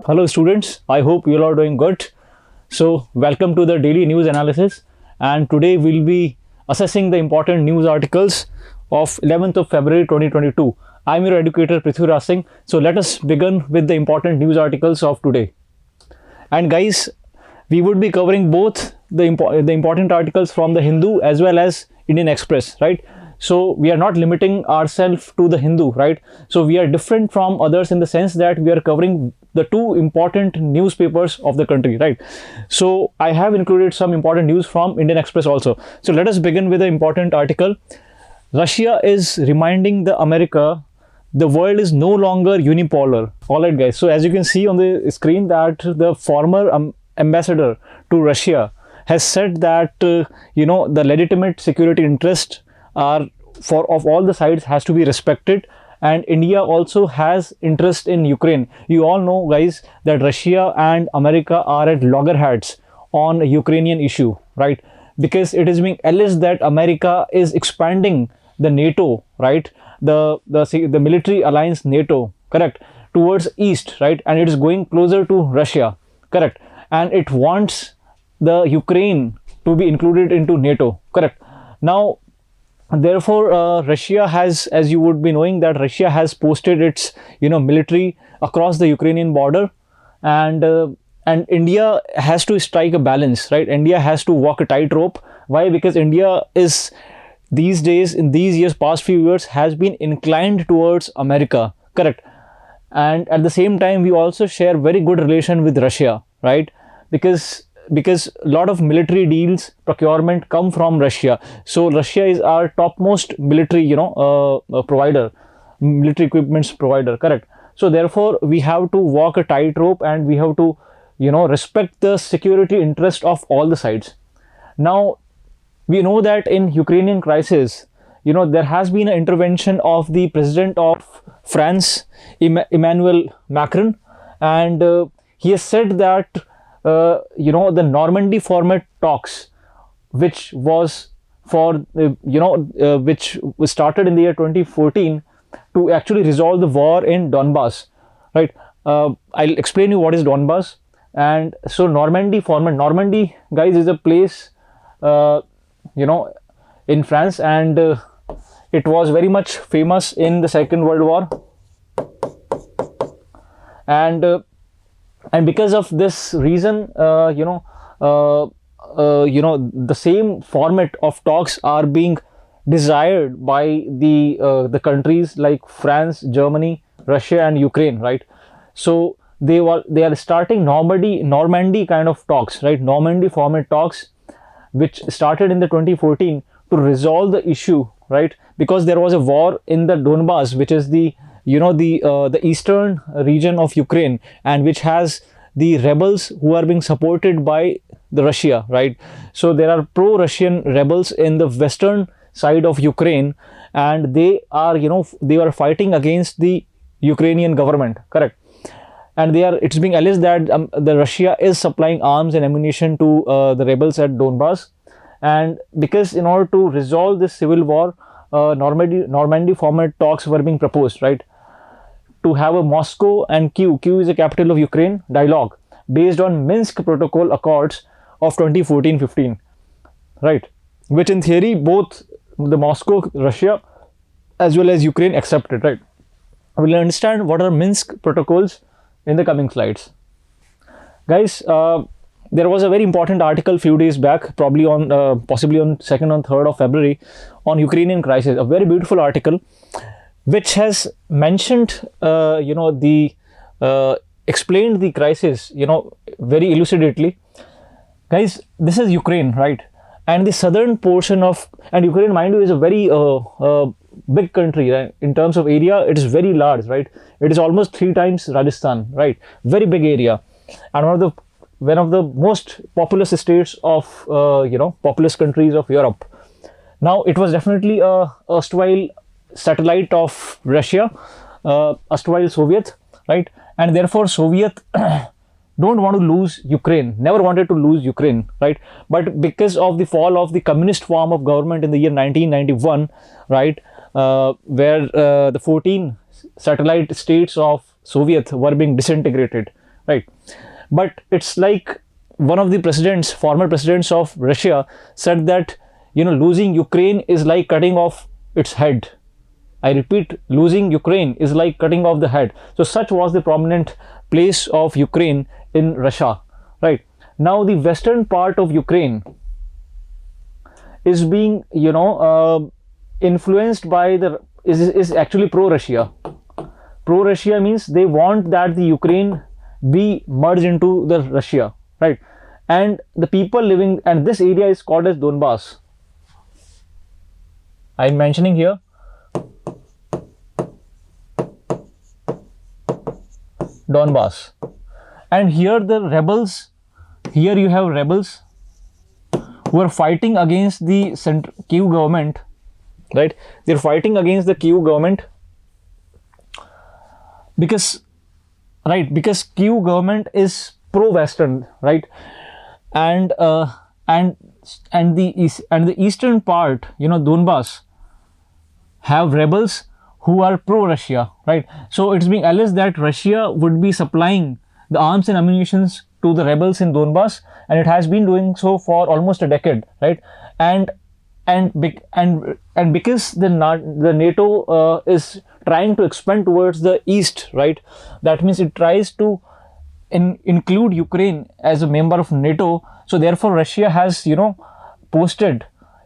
Hello students, I hope you all are doing good. So welcome to the daily news analysis, and today we'll be assessing the important news articles of 11th of February 2022. I'm your educator Prithviraj Singh. So let us begin with the important news articles of today. And guys, we would be covering both the important articles from the Hindu as well as Indian Express, right? So we are not limiting ourselves to the Hindu, right? So we are different from others in the sense that we are covering the two important newspapers of the country, right? So I have included some important news from Indian Express also. So let us begin with the important article. Russia is reminding the America the world is no longer unipolar. All right, guys. So as you can see on the screen that the former ambassador to Russia has said that, the legitimate security interests of all the sides has to be respected, and India also has interest in Ukraine. You all know, guys, that Russia and America are at loggerheads on the Ukrainian issue, right? Because it is being alleged that America is expanding the NATO, right? The military alliance NATO, correct, towards east, right? And it is going closer to Russia, correct? And it wants the Ukraine to be included into NATO, correct? Now, therefore, Russia has, as you would be knowing, that Russia has posted its, military across the Ukrainian border, and India has to strike a balance, right? India has to walk a tightrope. Why? Because India is these days, in these years, past few years, has been inclined towards America, correct? And at the same time, we also share very good relation with Russia, right? Because a lot of military deals, procurement come from Russia. So Russia is our topmost military, provider, military equipments provider, correct? So therefore, we have to walk a tightrope, and we have to, respect the security interest of all the sides. Now, we know that in Ukrainian crisis, there has been an intervention of the president of France, Emmanuel Macron, and he has said that the Normandy format talks, which was which was started in the year 2014 to actually resolve the war in Donbass, right? I'll explain you what is Donbass. And so Normandy format, Normandy, guys, is a place, in France, and it was very much famous in the Second World War. And because of this reason, the same format of talks are being desired by the countries like France, Germany, Russia, and Ukraine, right? So they are starting Normandy kind of talks, right? Normandy format talks, which started in the 2014 to resolve the issue, right? Because there was a war in the Donbass, which is the eastern region of Ukraine, and which has the rebels who are being supported by the Russia, right? So there are pro-Russian rebels in the western side of Ukraine, and they are fighting against the Ukrainian government, correct? And it's being alleged that the Russia is supplying arms and ammunition to the rebels at Donbass. And because in order to resolve this civil war, Normandy format talks were being proposed, right? To have a Moscow and Kyiv is the capital of Ukraine, dialogue based on Minsk Protocol Accords of 2014-15, right? Which in theory, both the Moscow, Russia, as well as Ukraine accepted, right? We'll understand what are Minsk protocols in the coming slides. Guys, there was a very important article few days back, probably on possibly on 2nd or 3rd of February, on Ukrainian crisis, a very beautiful article, which has mentioned, explained the crisis, very elucidately. Guys, this is Ukraine, right? And the southern portion of, and Ukraine, mind you, is a very big country, right? In terms of area, it is very large, right? It is almost 3 times Rajasthan, right? Very big area, and one of the most populous states of, populous countries of Europe. Now, it was definitely a erstwhile satellite of Russia, erstwhile Soviet, right? And therefore, Soviet don't want to lose Ukraine, never wanted to lose Ukraine, right? But because of the fall of the communist form of government in the year 1991, right, where the 14 satellite states of Soviet were being disintegrated, right? But it's like one of the presidents, former presidents of Russia, said that, you know, losing Ukraine is like cutting off its head. I repeat, losing Ukraine is like cutting off the head. So such was the prominent place of Ukraine in Russia, right? Now the western part of Ukraine is being, you know, influenced by the, is actually pro-Russia. Pro-Russia means they want that the Ukraine be merged into the Russia, right? And the people living, and this area is called as Donbass. I'm mentioning here Donbass, and here the rebels, here you have rebels who are fighting against the Kyiv government, right? They're fighting against the Kyiv government because, right, because Kyiv government is pro-Western, right? And the eastern part, you know, Donbass, have rebels who are pro-Russia, right? So it's being alleged that Russia would be supplying the arms and ammunitions to the rebels in Donbass, and it has been doing so for almost a decade, right? And because the NATO is trying to expand towards the east, right? That means it tries to include Ukraine as a member of NATO. So therefore, Russia has, you know, posted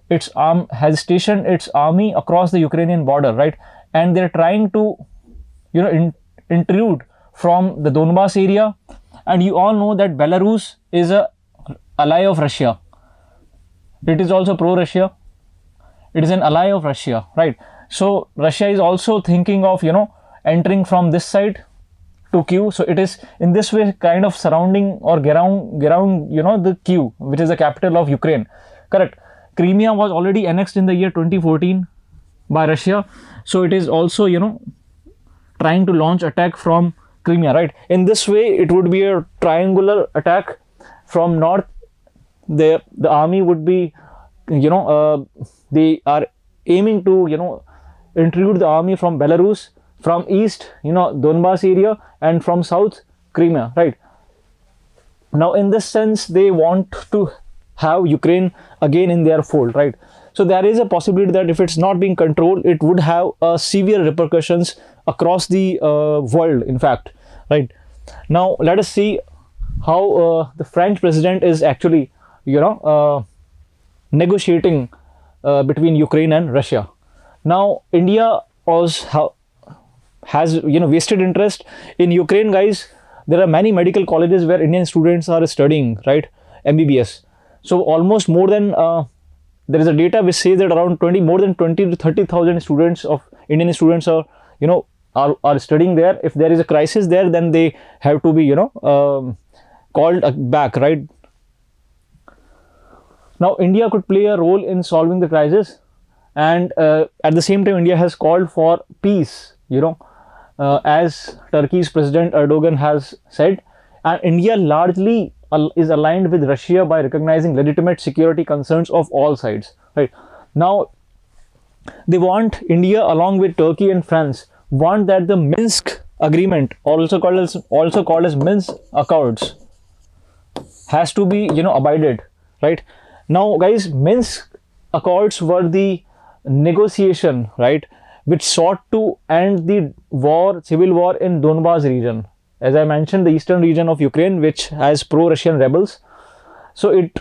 its has stationed its army across the Ukrainian border, right? And they're trying to, you know, intrude from the Donbass area. And you all know that Belarus is a ally of Russia. It is also pro-Russia. It is an ally of Russia, right? So Russia is also thinking of, you know, entering from this side to Kyiv. So it is in this way kind of surrounding or around, you know, the Kyiv, which is the capital of Ukraine. Correct. Crimea was already annexed in the year 2014 by Russia. So it is also, you know, trying to launch attack from Crimea, right? In this way, it would be a triangular attack from north. The army would be, you know, they are aiming to, you know, intrude the army from Belarus, from east, you know, Donbass area, and from south, Crimea, right? Now, in this sense, they want to have Ukraine again in their fold, right? So there is a possibility that if it's not being controlled, it would have severe repercussions across the world, in fact, right? Now, let us see how the French president is actually, you know, negotiating between Ukraine and Russia. Now, India has, you know, vested interest in Ukraine, guys. There are many medical colleges where Indian students are studying, right? MBBS. So almost more than there is a data which says that around more than 20 to 30,000 students of Indian students are, you know, are studying there. If there is a crisis there, then they have to be, you know, called back, right? Now, India could play a role in solving the crisis, and at the same time, India has called for peace, you know, as Turkey's President Erdogan has said, and India largely is aligned with Russia by recognizing legitimate security concerns of all sides, right? Now, they want, India along with Turkey and France, want that the Minsk Agreement, also called as Minsk Accords, has to be, you know, abided, right? Now, guys, Minsk Accords were the negotiation, right, which sought to end the civil war in Donbass region. As I mentioned, the eastern region of Ukraine, which has pro-Russian rebels. So it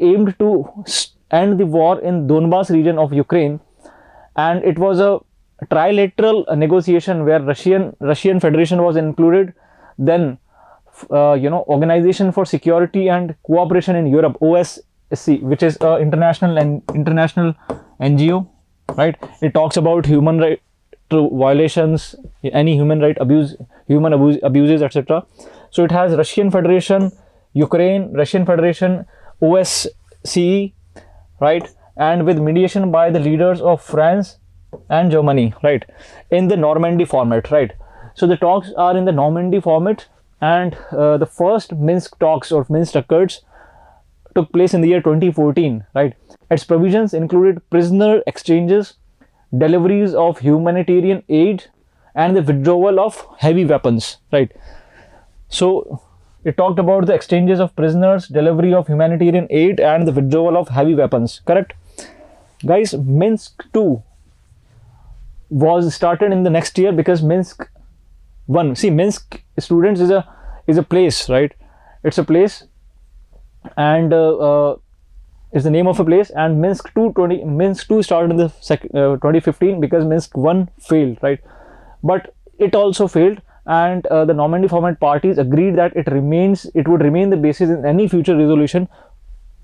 aimed to end the war in Donbass region of Ukraine, and it was a trilateral negotiation where Russian Federation was included, then you know, Organization for Security and Cooperation in Europe, OSCE, which is an international NGO, right? It talks about human right violations, any human right abuse, abuses, etc. So it has Russian Federation, Ukraine, Russian Federation, OSCE, right? And with mediation by the leaders of France and Germany, right? In the Normandy format, right? So the talks are in the Normandy format, and the first Minsk talks or Minsk Accords took place in the year 2014, right? Its provisions included prisoner exchanges, deliveries of humanitarian aid, and the withdrawal of heavy weapons, right? So it talked about the exchanges of prisoners, delivery of humanitarian aid, and the withdrawal of heavy weapons. Correct, guys? Minsk 2 was started in the next year because Minsk 1. See, Minsk, students, is a place, right? It's a place, and is the name of a place. And Minsk 2 started in the 2015 because Minsk 1 failed, right? But it also failed, and the Normandy format parties agreed that it would remain the basis in any future resolution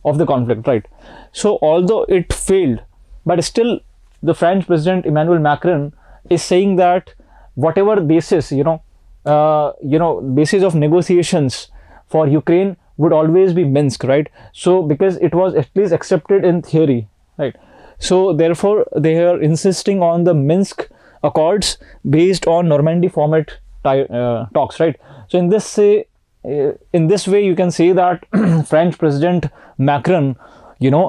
of the conflict, right? So although it failed, but still the French President Emmanuel Macron is saying that whatever basis, basis of negotiations for Ukraine would always be Minsk, right? So because it was at least accepted in theory, right? So therefore they are insisting on the Minsk Accords based on Normandy format talks, right? So in this way you can say that French President Macron,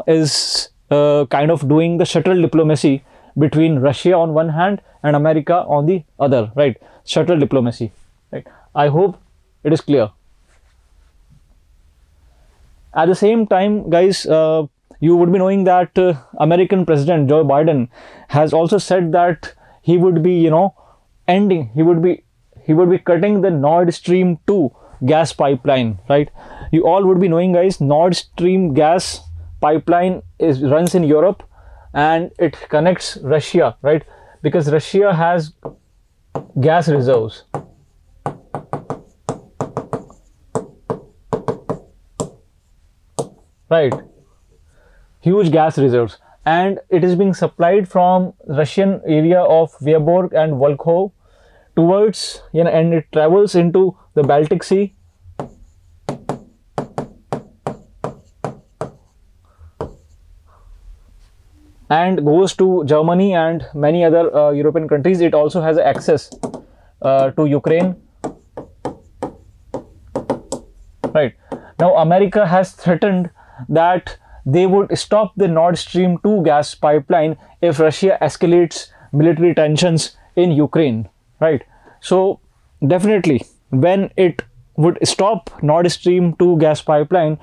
is kind of doing the shuttle diplomacy between Russia on one hand and America on the other, right? Shuttle diplomacy, right? I hope it is clear. At the same time, guys, you would be knowing that American President Joe Biden has also said that he would be, he would be cutting the Nord Stream 2 gas pipeline, right? You all would be knowing, guys, Nord Stream gas pipeline runs in Europe, and it connects Russia, right? Because Russia has gas reserves. Right, huge gas reserves, and it is being supplied from Russian area of Vyborg and Volkhov towards, and it travels into the Baltic Sea, and goes to Germany and many other European countries. It also has access to Ukraine, right? Now America has threatened that they would stop the Nord Stream 2 gas pipeline if Russia escalates military tensions in Ukraine, right? So definitely when it would stop Nord Stream 2 gas pipeline,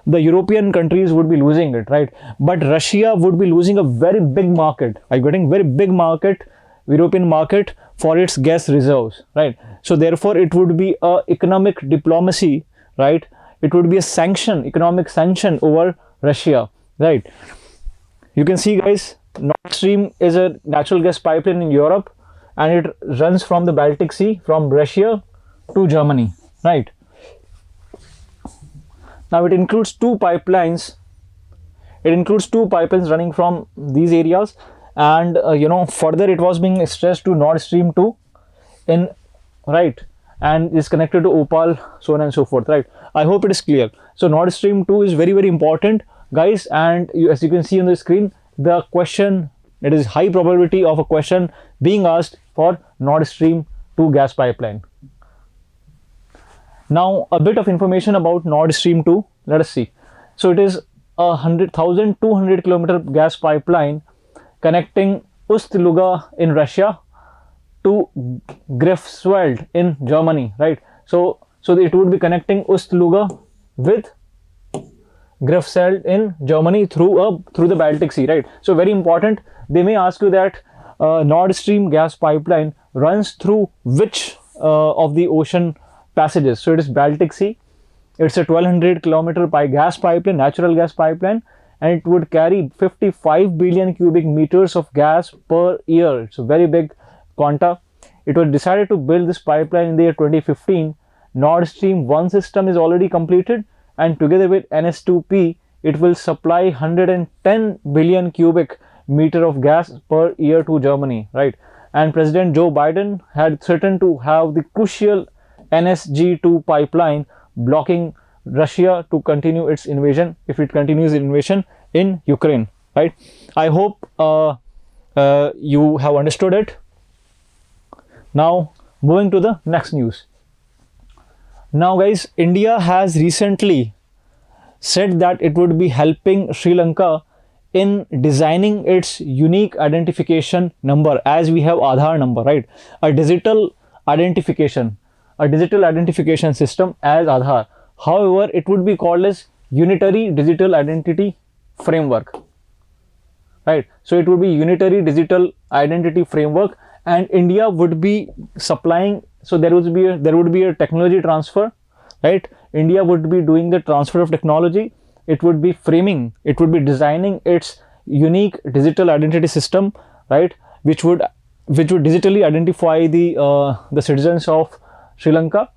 the European countries would be losing it, right? But Russia would be losing a very big market, getting very big market, European market, for its gas reserves, right? So therefore it would be a economic diplomacy, right? It would be a economic sanction over Russia, right? You can see, guys, Nord Stream is a natural gas pipeline in Europe, and it runs from the Baltic Sea, from Russia to Germany, right? Now it includes two pipelines. It includes two pipelines running from these areas, and further it was being stressed to Nord Stream 2 right, and is connected to Opal, so on and so forth, right? I hope it is clear. So Nord Stream 2 is very, very important, guys, and as you can see on the screen, the question, it is high probability of a question being asked for Nord Stream 2 gas pipeline. Now a bit of information about Nord Stream 2. Let us see. So it is a 1,200 kilometer gas pipeline connecting Ust-Luga in Russia to Greifswald in Germany, right? So it would be connecting Ust-Luga with Greifswald in Germany through the Baltic Sea, right? So very important. They may ask you that Nord Stream gas pipeline runs through which of the ocean passages. So it is Baltic Sea. It's a 1,200 kilometer gas pipeline, natural gas pipeline, and it would carry 55 billion cubic meters of gas per year. It's a very big quanta. It was decided to build this pipeline in the year 2015. Nord Stream 1 system is already completed, and together with NS2P, it will supply 110 billion cubic meter of gas per year to Germany, right? And President Joe Biden had threatened to have the crucial NSG2 pipeline blocking Russia to continue its invasion, if it continues invasion in Ukraine, right? I hope you have understood it. Now moving to the next news. Now guys, India has recently said that it would be helping Sri Lanka in designing its unique identification number, as we have Aadhaar number, right? A digital identification, a digital identification system as Aadhaar. However, it would be called as Unitary Digital Identity Framework, right? So it would be Unitary Digital Identity Framework, and India would be supplying. So there would be a technology transfer, right? India would be doing the transfer of technology. It would be designing its unique digital identity system, right? Which would digitally identify the citizens of Sri Lanka.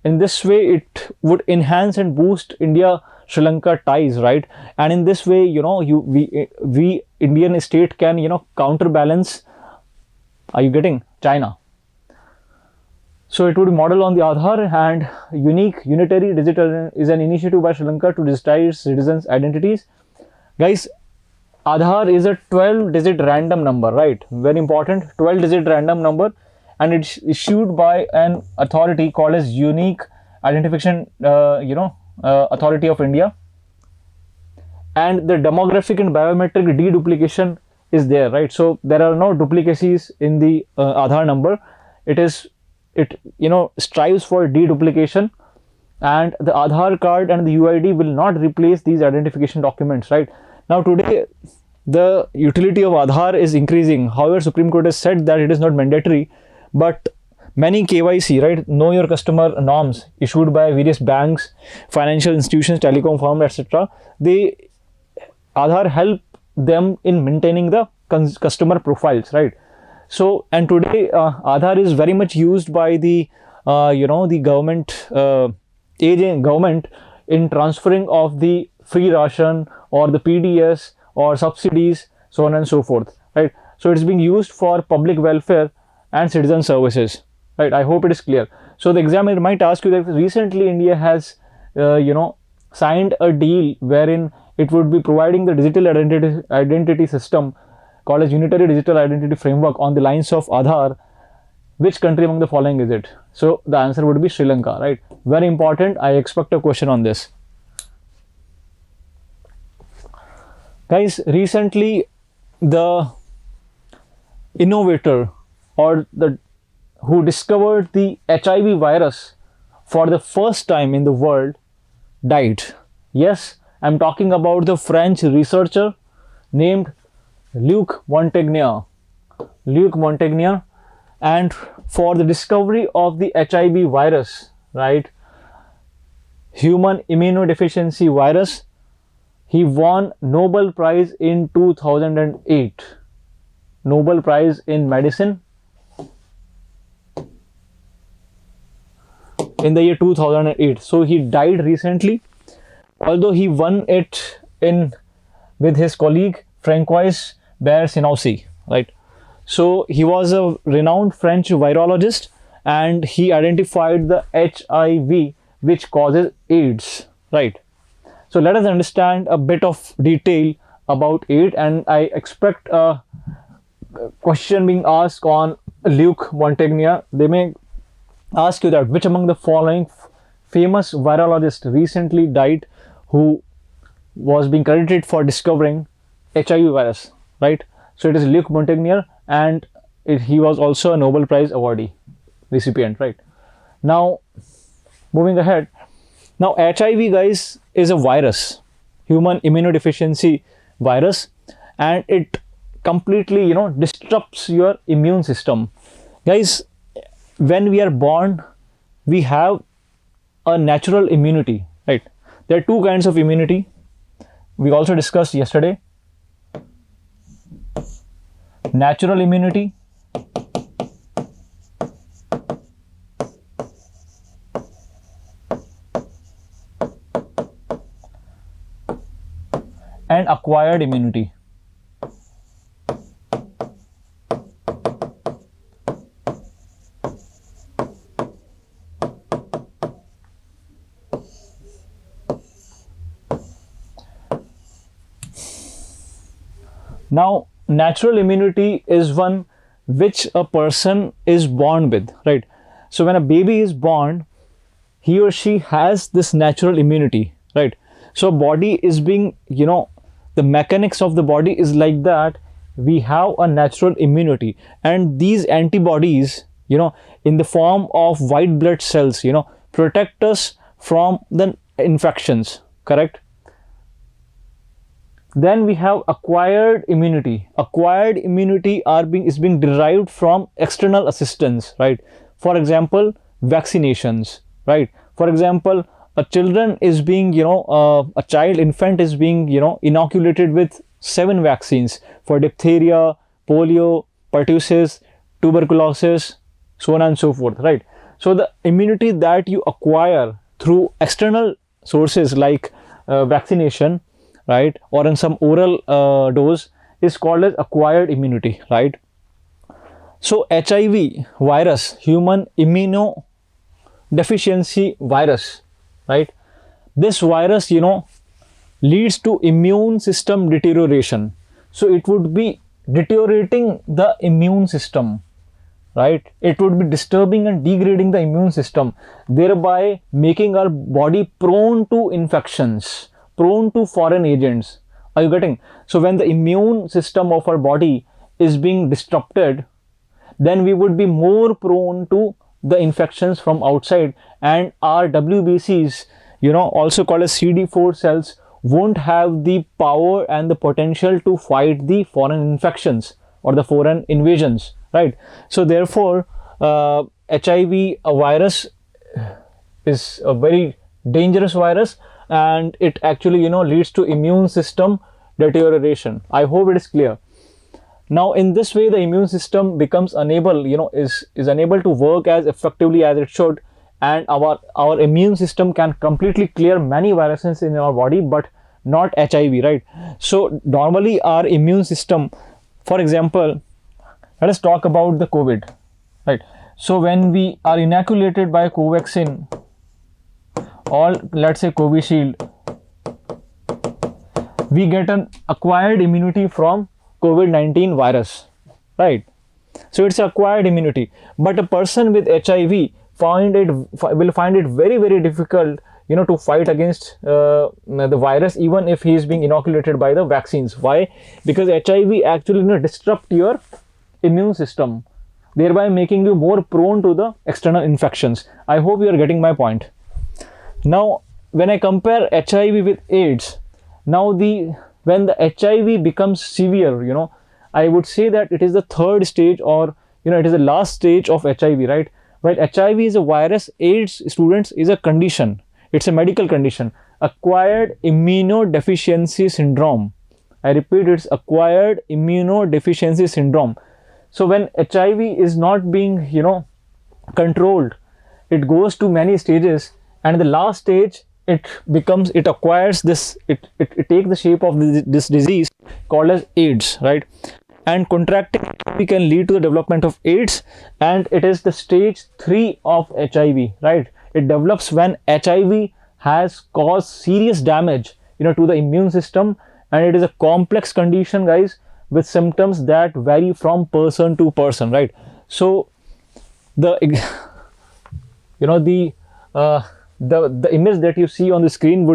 In this way, it would enhance and boost India-Sri Lanka ties, right? And in this way, we Indian state can, counterbalance. Are you getting China? So it would be modeled on the Aadhaar, and Unitary Digital is an initiative by Sri Lanka to digitize citizens' identities. Guys, Aadhaar is a 12-digit random number, right? Very important, 12-digit random number, and it's issued by an authority called as Unique Identification, Authority of India. And the demographic and biometric deduplication is there, right? So there are no duplicacies in the Aadhaar number. It strives for deduplication, and the Aadhaar card and the UID will not replace these identification documents, right? Now today, the utility of Aadhaar is increasing. However, Supreme Court has said that it is not mandatory, but many KYC, right, know your customer norms issued by various banks, financial institutions, telecom firms, etc. Aadhaar help them in maintaining the customer profiles, right? So, and today Aadhaar is very much used by the the government government in transferring of the free ration or the PDS or subsidies, so on and so forth, right? So it's being used for public welfare and citizen services, right? I hope it is clear. So the examiner might ask you that recently India has signed a deal wherein it would be providing the digital identity system called as Unitary Digital Identity Framework on the lines of Aadhaar. Which country among the following is it? So the answer would be Sri Lanka, right? Very important. I expect a question on this. Guys, recently the innovator or who discovered the HIV virus for the first time in the world died. Yes, I'm talking about the French researcher named Luc Montagnier. And for the discovery of the HIV virus, right, human immunodeficiency virus, he won Nobel Prize in 2008. Nobel Prize in Medicine in the year 2008. So he died recently, although he won it with his colleague Francois Bersinoussi, right? So he was a renowned French virologist, and he identified the HIV which causes AIDS, right? So let us understand a bit of detail about AIDS, and I expect a question being asked on Luc Montagnier. They may ask you that which among the following famous virologist recently died who was being credited for discovering HIV virus, right? So it is Luc Montagnier, and he was also a Nobel Prize awardee recipient, right? Now, moving ahead. Now, HIV, guys, is a virus, human immunodeficiency virus, and it completely, disrupts your immune system. Guys, when we are born, we have a natural immunity, right? There are two kinds of immunity. We also discussed yesterday. Natural immunity and acquired immunity. Now, natural immunity is one which a person is born with, right? So when a baby is born, he or she has this natural immunity, right? So body is being, the mechanics of the body is like that. We have a natural immunity, and these antibodies, in the form of white blood cells, protect us from the infections, correct? Then we have acquired immunity. Acquired immunity is being derived from external assistance, right? For example, vaccinations, right? For example, a children is being, infant is being, inoculated with 7 vaccines for diphtheria, polio, pertussis, tuberculosis, so on and so forth, right? So the immunity that you acquire through external sources like vaccination, right, or in some oral dose is called as acquired immunity, right? So HIV virus, human immunodeficiency virus, right? This virus, leads to immune system deterioration. So it would be deteriorating the immune system, right? It would be disturbing and degrading the immune system, thereby making our body prone to infections, prone to foreign agents. Are you getting? So when the immune system of our body is being disrupted, then we would be more prone to the infections from outside, and our WBCs, also called as CD4 cells, won't have the power and the potential to fight the foreign infections or the foreign invasions, right? So therefore, HIV virus is a very dangerous virus, and it actually leads to immune system deterioration. I hope it is clear. Now in this way, the immune system becomes unable, is unable to work as effectively as it should, and our immune system can completely clear many viruses in our body, but not HIV, right? So normally our immune system, for example, let us talk about the COVID, right? So when we are inoculated by Covaxin, or let's say Covishield, we get an acquired immunity from COVID-19 virus, right? So it's acquired immunity. But a person with HIV will find it very, very difficult, to fight against the virus, even if he is being inoculated by the vaccines. Why? Because HIV actually disrupt your immune system, thereby making you more prone to the external infections. I hope you are getting my point. Now, when I compare HIV with AIDS, now when the HIV becomes severe, I would say that it is the third stage, or it is the last stage of HIV, right? While HIV is a virus, AIDS, students, is a condition. It's a medical condition, acquired immunodeficiency syndrome. I repeat, it's acquired immunodeficiency syndrome. So when HIV is not being, controlled, it goes to many stages, and the last stage, it acquires this, it takes the shape of this disease called as AIDS, right? And contracting HIV can lead to the development of AIDS, and it is the stage 3 of HIV, right? It develops when HIV has caused serious damage, to the immune system, and it is a complex condition, guys, with symptoms that vary from person to person, right? So the the image that you see on the screen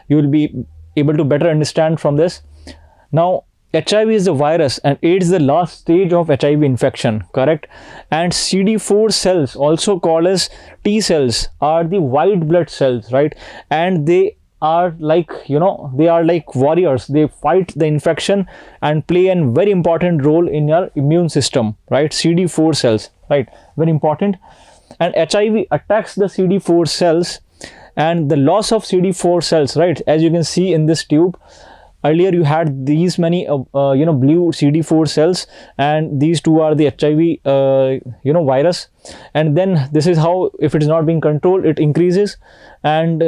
you will be able to better understand from this. Now HIV is a virus, and AIDS is the last stage of HIV infection, correct? And CD4 cells, also called as T cells, are the white blood cells, right? And they are like, they are like warriors. They fight the infection and play a very important role in your immune system, right? CD4 cells, right? Very important. And HIV attacks the CD4 cells, and the loss of CD4 cells, right? As you can see in this tube, earlier you had these many blue CD4 cells, and these two are the HIV virus. And then this is how, if it is not being controlled, it increases, and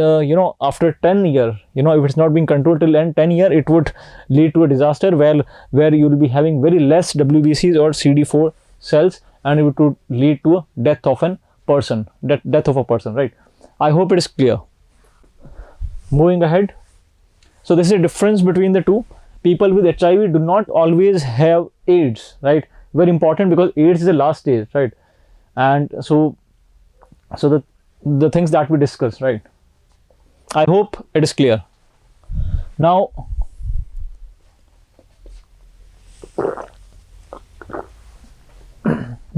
after 10 years, if it's not being controlled till end 10 years, it would lead to a disaster where you will be having very less WBCs or CD4 cells, and it would lead to a death of a person, right? I hope it is clear. Moving ahead. So this is a difference between the two. People with HIV do not always have AIDS, right? Very important, because AIDS is the last stage, right? And so the things that we discussed, right? I hope it is clear. Now,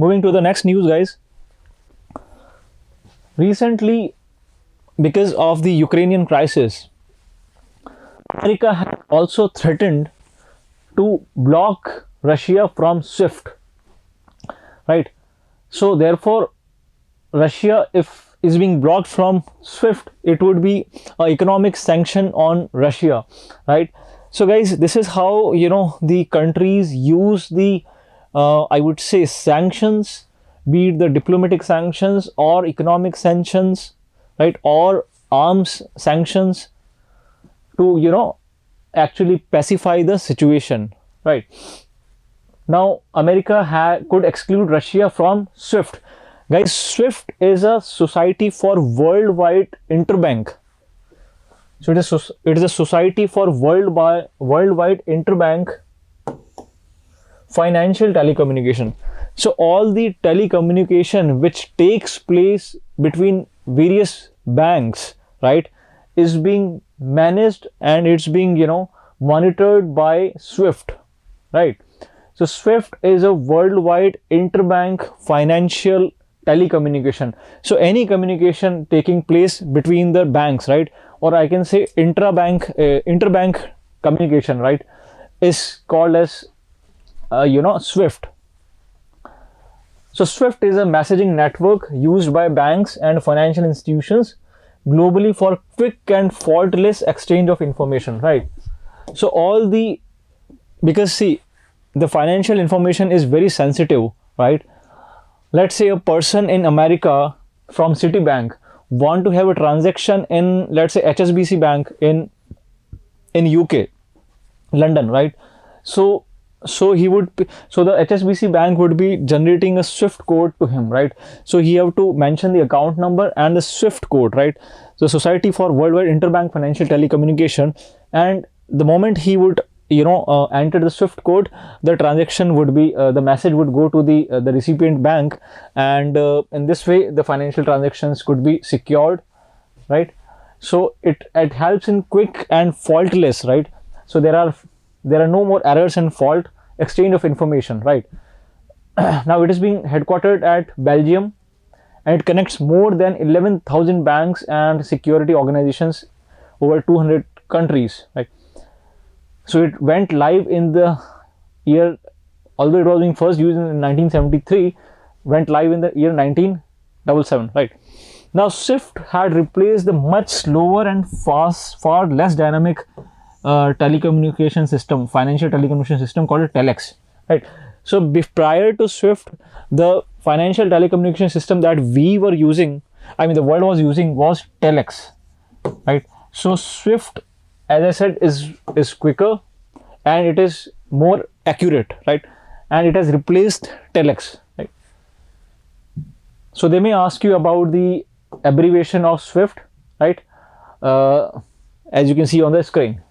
moving to the next news, guys. Recently, because of the Ukrainian crisis, America has also threatened to block Russia from SWIFT, right? So therefore, Russia, if is being blocked from SWIFT, it would be an economic sanction on Russia, right? So guys, this is how, you know, the countries use the I would say sanctions, be it the diplomatic sanctions or economic sanctions, right, or arms sanctions, to, you know, actually pacify the situation, right? Now America could exclude Russia from SWIFT. Guys, SWIFT is a society for worldwide interbank. So it is a society for worldwide interbank financial telecommunication. So all the telecommunication which takes place between various banks, right, is being managed and it's being, you know, monitored by SWIFT, right? So SWIFT is a worldwide interbank financial telecommunication. So any communication taking place between the banks, right, or I can say interbank communication, right, is called as you know, SWIFT. So SWIFT is a messaging network used by banks and financial institutions globally for quick and faultless exchange of information, right? So all the, because see, the financial information is very sensitive, right? Let's say a person in America from Citibank want to have a transaction in, let's say, HSBC Bank in UK, London, right? So he would, so the HSBC Bank would be generating a SWIFT code to him, right? So he have to mention the account number and the SWIFT code, right? So Society for Worldwide Interbank Financial Telecommunication, and the moment he would, you know, enter the SWIFT code, the transaction would be, the message would go to the recipient bank, and in this way the financial transactions could be secured, right? So it helps in quick and faultless, right? So there are no more errors and fault exchange of information, right? Now it is being headquartered at Belgium, and it connects more than 11,000 banks and security organizations over 200 countries, right? So it went live in the year, although it was being first used in 1973, went live in the year 1977, right? Now SWIFT had replaced the much slower and far less dynamic telecommunication system, financial telecommunication system called telex, right? So prior to SWIFT, the financial telecommunication system that we were using, I mean the world was using, was telex, right? So SWIFT, as I said, is quicker and it is more accurate, right? And it has replaced telex, right? So they may ask you about the abbreviation of SWIFT, right? As you can see on the screen.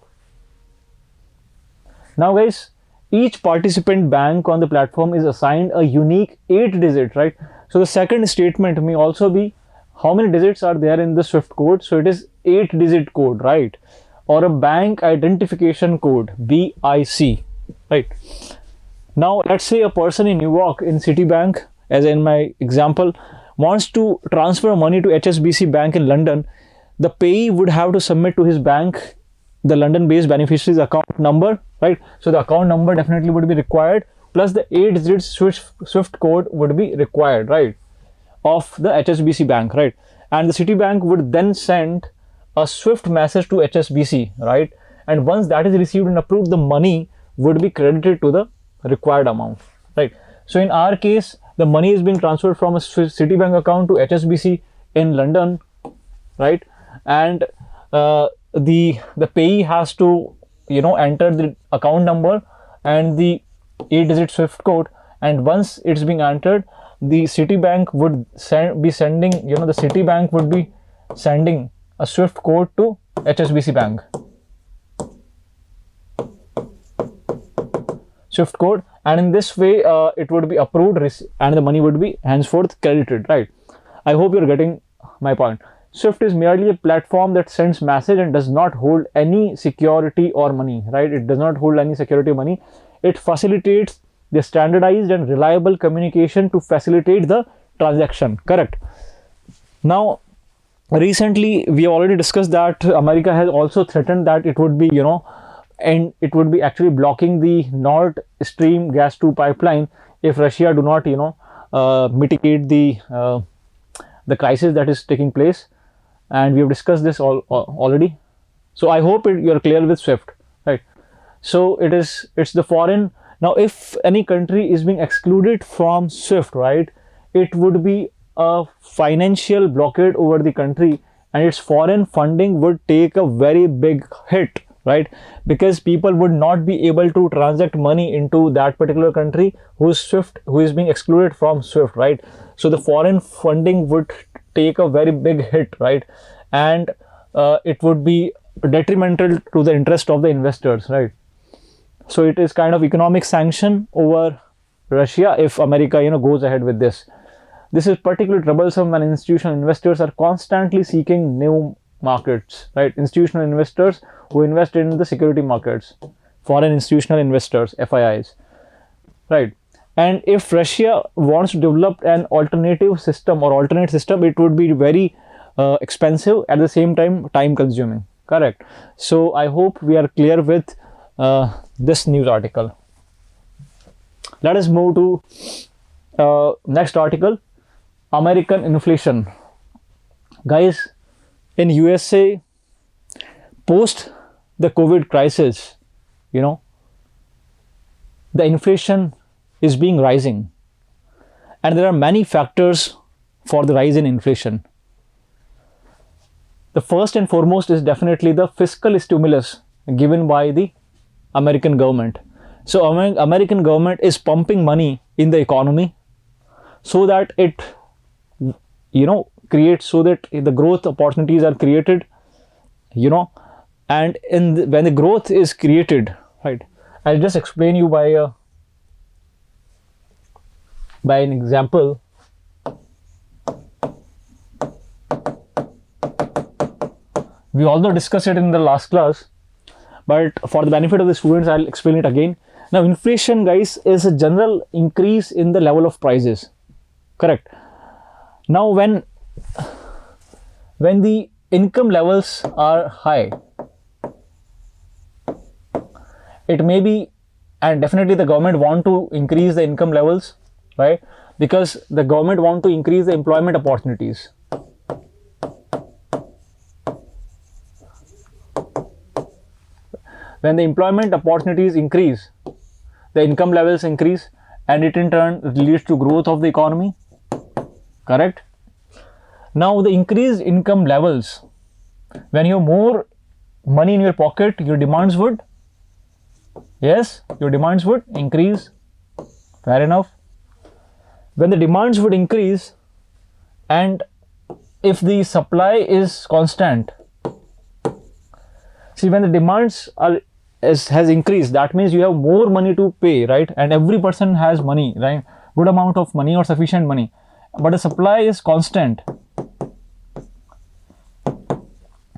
Now guys, each participant bank on the platform is assigned a unique 8-digit, right? So the second statement may also be how many digits are there in the SWIFT code. So it is 8-digit code, right? Or a bank identification code, BIC, right? Now let's say a person in New York in Citibank, as in my example, wants to transfer money to HSBC Bank in London. The payee would have to submit to his bank the London-based beneficiary's account number, right? So the account number definitely would be required, plus the 8-digit SWIFT code would be required, right, of the HSBC Bank, right? And the Citibank would then send a SWIFT message to HSBC, right? And once that is received and approved, the money would be credited to the required amount, right? So in our case, the money is being transferred from a Citibank account to HSBC in London, right? And the payee has to, you know, enter the account number and the 8-digit SWIFT code, and once it's being entered, the Citibank would be sending, you know, the Citibank would be sending a SWIFT code to HSBC Bank, SWIFT code, and in this way it would be approved and the money would be henceforth credited, right? I hope you're getting my point. SWIFT is merely a platform that sends message and does not hold any security or money, right? It does not hold any security or money. It facilitates the standardized and reliable communication to facilitate the transaction. Correct. Now, recently we have already discussed that America has also threatened that it would be, and it would be actually blocking the Nord Stream gas 2 pipeline if Russia do not, mitigate the crisis that is taking place. And we have discussed this already. So I hope you're clear with SWIFT, right? So it's the foreign. Now, if any country is being excluded from SWIFT, right, it would be a financial blockade over the country, and its foreign funding would take a very big hit, right? Because people would not be able to transact money into that particular country who is being excluded from SWIFT, right? So the foreign funding would take a very big hit, right? And it would be detrimental to the interest of the investors, right? So it is kind of economic sanction over Russia if America, goes ahead with this. This is particularly troublesome when institutional investors are constantly seeking new markets, right? Institutional investors who invest in the security markets, foreign institutional investors, FIIs, right? And if Russia wants to develop an alternative system or alternate system, it would be very expensive, at the same time consuming. Correct. So I hope we are clear with this news article. Let us move to next article. American inflation. Guys, in USA, post the COVID crisis, the inflation is being rising, and there are many factors for the rise in inflation. The first and foremost is definitely the fiscal stimulus given by the American government. So American government is pumping money in the economy so that it creates, so that the growth opportunities are created, and when the growth is created, right? I'll just explain you by an example. We also discussed it in the last class, but for the benefit of the students, I'll explain it again. Now, inflation, guys, is a general increase in the level of prices. Correct. Now, when the income levels are high, it may be, and definitely the government want to increase the income levels, right? Because the government want to increase the employment opportunities. When the employment opportunities increase, the income levels increase, and it in turn leads to growth of the economy. Correct. Now, the increased income levels, when you have more money in your pocket, your demands would, your demands would increase. Fair enough. When the demands would increase, and if the supply is constant, see, when the demands has increased, that means you have more money to pay, right? And every person has money, right? Good amount of money or sufficient money, but the supply is constant,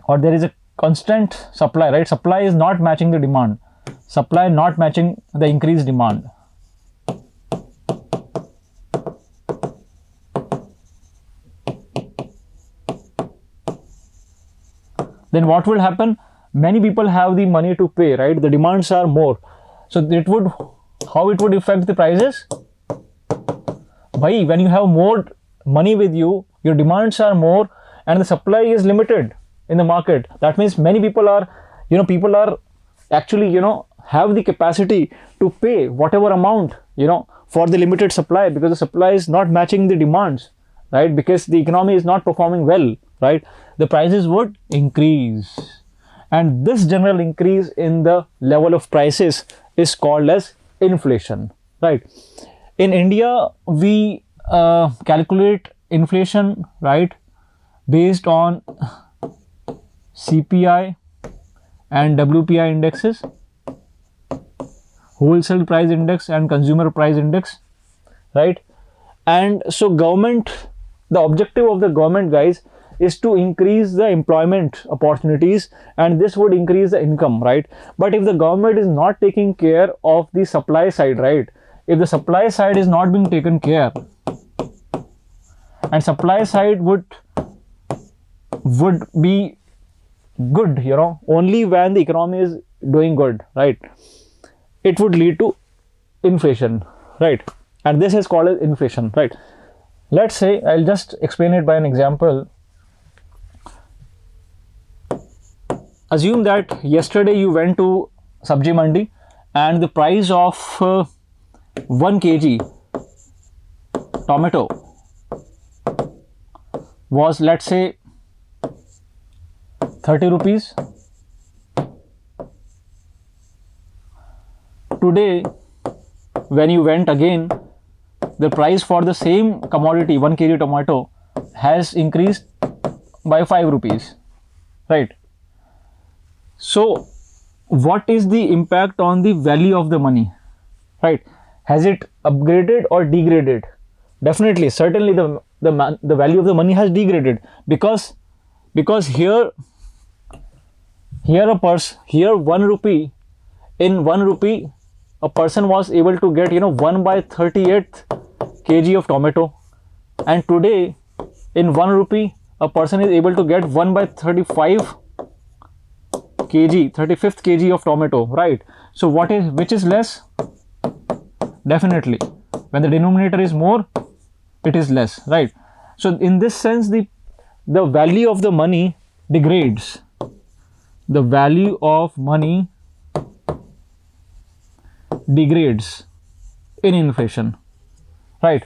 or there is a constant supply, right? Supply is not matching the demand, supply not matching the increased demand. Then what will happen? Many people have the money to pay, right? The demands are more. So how it would affect the prices? By when you have more money with you, your demands are more, and the supply is limited in the market. That means many people are, people are actually, have the capacity to pay whatever amount, for the limited supply, because the supply is not matching the demands, right? Because the economy is not performing well, right? The prices would increase. And this general increase in the level of prices is called as inflation, right? In India, we calculate inflation, right, based on CPI and WPI indexes, wholesale price index and consumer price index, right? And so the objective of the government, guys, is to increase the employment opportunities, and this would increase the income, right? But if the government is not taking care of the supply side, right, if the supply side is not being taken care, and supply side would be good, you know, only when the economy is doing good, right, it would lead to inflation, right? And this is called as inflation, right? Let's say, I'll just explain it by an example. Assume that yesterday you went to Sabji Mandi and the price of 1 kg tomato was, let's say, 30 rupees. Today, when you went again, the price for the same commodity, 1 kg tomato, has increased by 5 rupees, right? So what is the impact on the value of the money, right? Has it upgraded or degraded? Definitely, certainly the value of the money has degraded, because here 1 rupee, in 1 rupee a person was able to get, you know, 1/38 kg of tomato, and today in 1 rupee a person is able to get 1/35 kg, 35th kg of tomato, right? So which is less? Definitely, when the denominator is more, it is less, right? So in this sense, the value of the money degrades. The value of money degrades in inflation, right?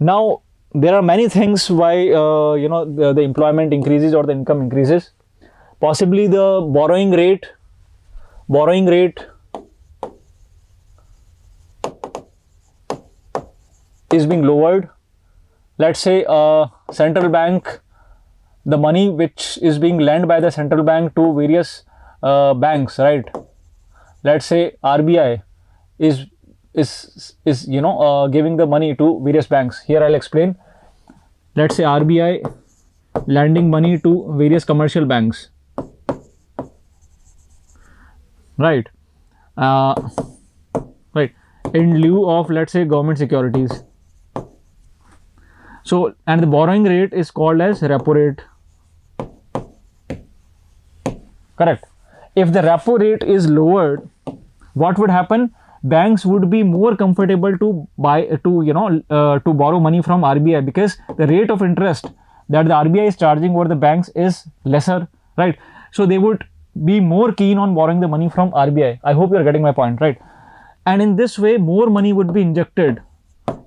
Now there are many things why you know, the employment increases or the income increases. Possibly the borrowing rate is being lowered. Let's say central bank, the money which is being lent by the central bank to various banks, right? Let's say RBI is you know, giving the money to various banks. Here I'll explain. Let's say RBI lending money to various commercial banks, right? Right, in lieu of, let's say, government securities. So, and the borrowing rate is called as repo rate. Correct. If the repo rate is lowered, what would happen? Banks would be more comfortable to borrow money from RBI, because the rate of interest that the RBI is charging over the banks is lesser, right? So they would be more keen on borrowing the money from RBI. I hope you are getting my point, right? And in this way, more money would be injected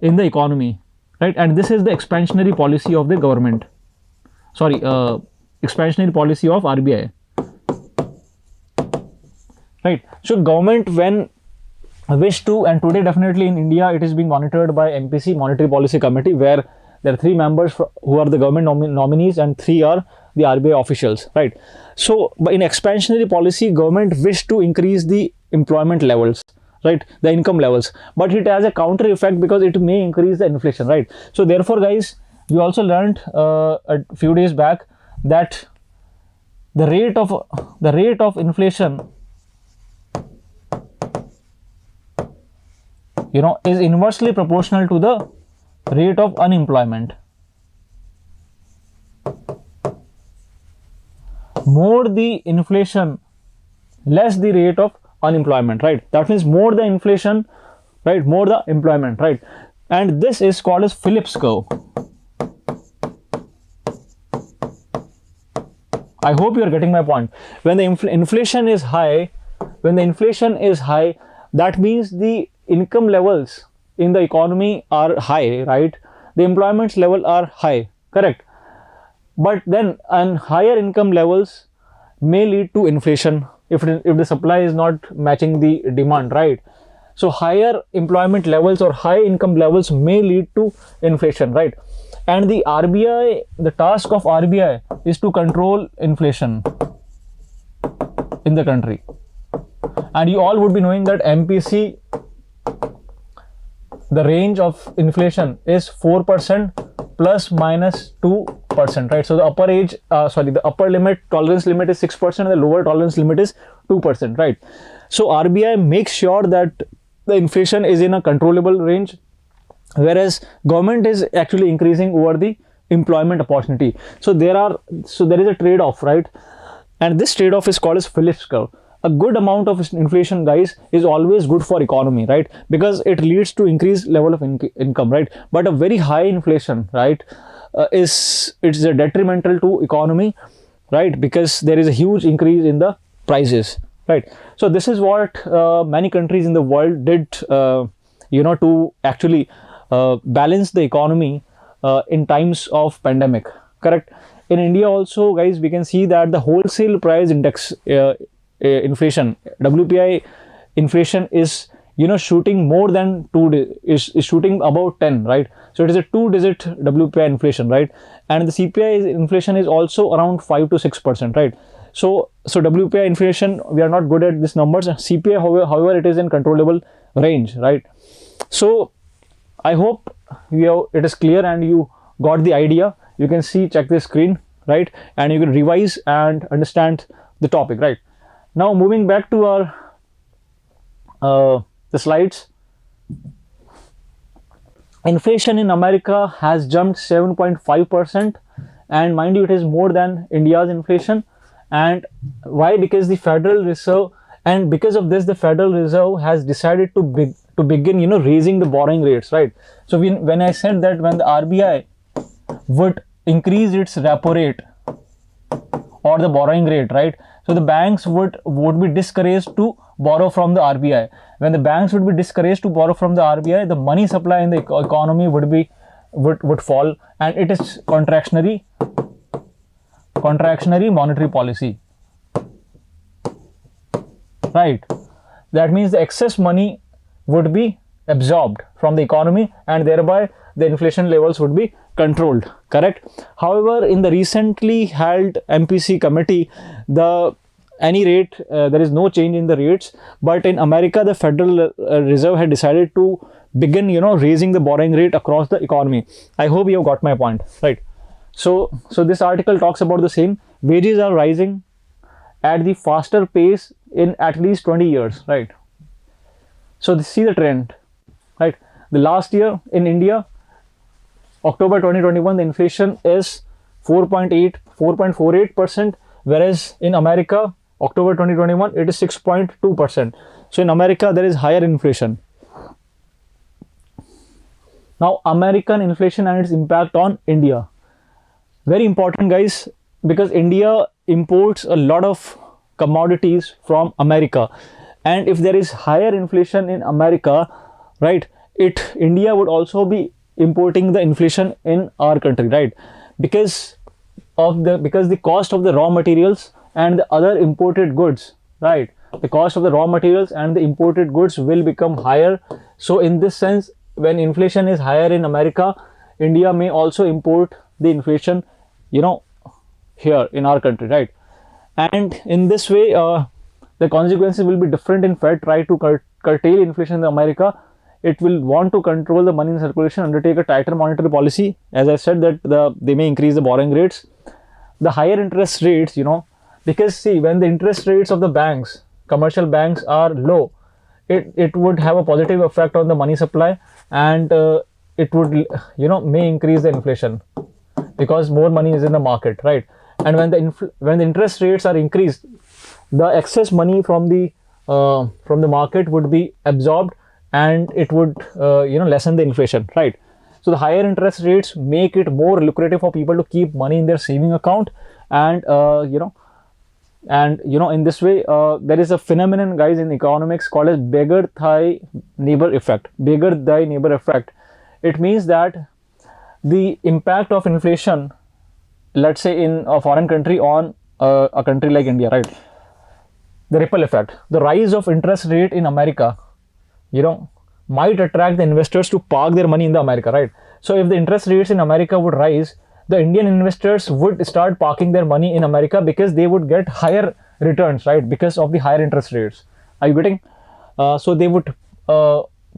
in the economy, right? And this is the expansionary policy of the government. Sorry, expansionary policy of RBI, right? So government, when wish to, and today definitely in India it is being monitored by MPC, Monetary Policy Committee, where there are 3 members who are the government nominees and 3 are the RBI officials, right? So in expansionary policy, government wish to increase the employment levels, right, the income levels, but it has a counter effect because it may increase the inflation, right? So therefore, guys, we also learned a few days back that the rate of inflation, you know, is inversely proportional to the rate of unemployment. More the inflation, less the rate of unemployment, right? That means more the inflation, right, more the employment, right? And this is called as Phillips curve. I hope you are getting my point. When the inflation is high, that means the income levels in the economy are high, right? The employment level are high, correct? But then, and higher income levels may lead to inflation if the supply is not matching the demand, right? So higher employment levels or high income levels may lead to inflation, right? And the RBI, the task of RBI is to control inflation in the country. And you all would be knowing that MPC, the range of inflation is 4% plus minus 2%, right? So the the upper limit, tolerance limit is 6% and the lower tolerance limit is 2%, right? So RBI makes sure that the inflation is in a controllable range, whereas government is actually increasing over the employment opportunity. So there is a trade-off, right? And this trade-off is called as Phillips curve. A good amount of inflation, guys, is always good for economy, right? Because it leads to increased level of income, right? But a very high inflation, right, it's a detrimental to economy, right? Because there is a huge increase in the prices, right? So this is what many countries in the world did, to actually balance the economy in times of pandemic, correct? In India also, guys, we can see that the wholesale price index inflation, WPI inflation is shooting more than is shooting about 10, right? So it is a 2-digit WPI inflation, right? And the CPI inflation is also around 5 to 6%, right? So WPI inflation, we are not good at these numbers. CPI, however, it is in controllable range, right? So I hope it is clear and you got the idea. You can check the screen, right? And you can revise and understand the topic, right? Now moving back to our the slides. Inflation in America has jumped 7.5%, and mind you, it is more than India's inflation. And why? Because the Federal Reserve, and because of this, the Federal Reserve has decided to begin raising the borrowing rates, right? So when I said that when the RBI would increase its repo rate or the borrowing rate, right? So the banks would be discouraged to borrow from the RBI. When the banks would be discouraged to borrow from the RBI, the money supply in the economy would fall, and it is contractionary monetary policy, right? That means the excess money would be absorbed from the economy, and thereby the inflation levels would be controlled, correct? However, in the recently held MPC committee, there is no change in the rates, but in America, the Federal Reserve had decided to begin raising the borrowing rate across the economy. I hope you have got my point, right? So this article talks about the same. Wages are rising at the faster pace in at least 20 years, right? So see the trend, right? The last year in India, October 2021, the inflation is 4.48%, whereas in America, October 2021, it is 6.2%. So in America, there is higher inflation. Now, American inflation and its impact on India. Very important, guys, because India imports a lot of commodities from America. And if there is higher inflation in America, right, India would also be importing the inflation in our country, right? Because the cost of the raw materials and the other imported goods, right? The cost of the raw materials and the imported goods will become higher. So in this sense, when inflation is higher in America, India may also import the inflation, here in our country, right? And in this way, the consequences will be different. In Fed try to curtail inflation in America. It will want to control the money in circulation, undertake a tighter monetary policy. As I said, that they may increase the borrowing rates, the higher interest rates, because see, when the interest rates of the banks, commercial banks, are low, it would have a positive effect on the money supply, and it would may increase the inflation because more money is in the market, right? And when the interest rates are increased, the excess money from the market would be absorbed, and it would lessen the inflation, right? So the higher interest rates make it more lucrative for people to keep money in their saving account, and in this way, there is a phenomenon, guys, in economics called as beggar thy neighbor effect. Beggar thy neighbor effect. It means that the impact of inflation, let's say in a foreign country on a country like India, right? The ripple effect. The rise of interest rate in America, might attract the investors to park their money in the America, right? So if the interest rates in America would rise, the Indian investors would start parking their money in America because they would get higher returns, right? Because of the higher interest rates. Are you getting? So they would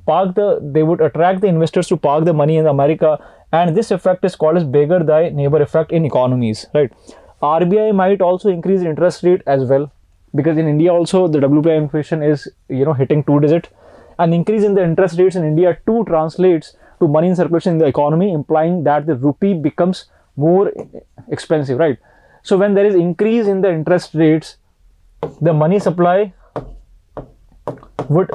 attract the investors to park the money in America, and this effect is called as beggar thy neighbor effect in economies, right? RBI might also increase interest rate as well, because in India also the WPI inflation is hitting 2-digit, an increase in the interest rates in India too translates to money in circulation in the economy, implying that the rupee becomes more expensive, right? So when there is increase in the interest rates, the money supply would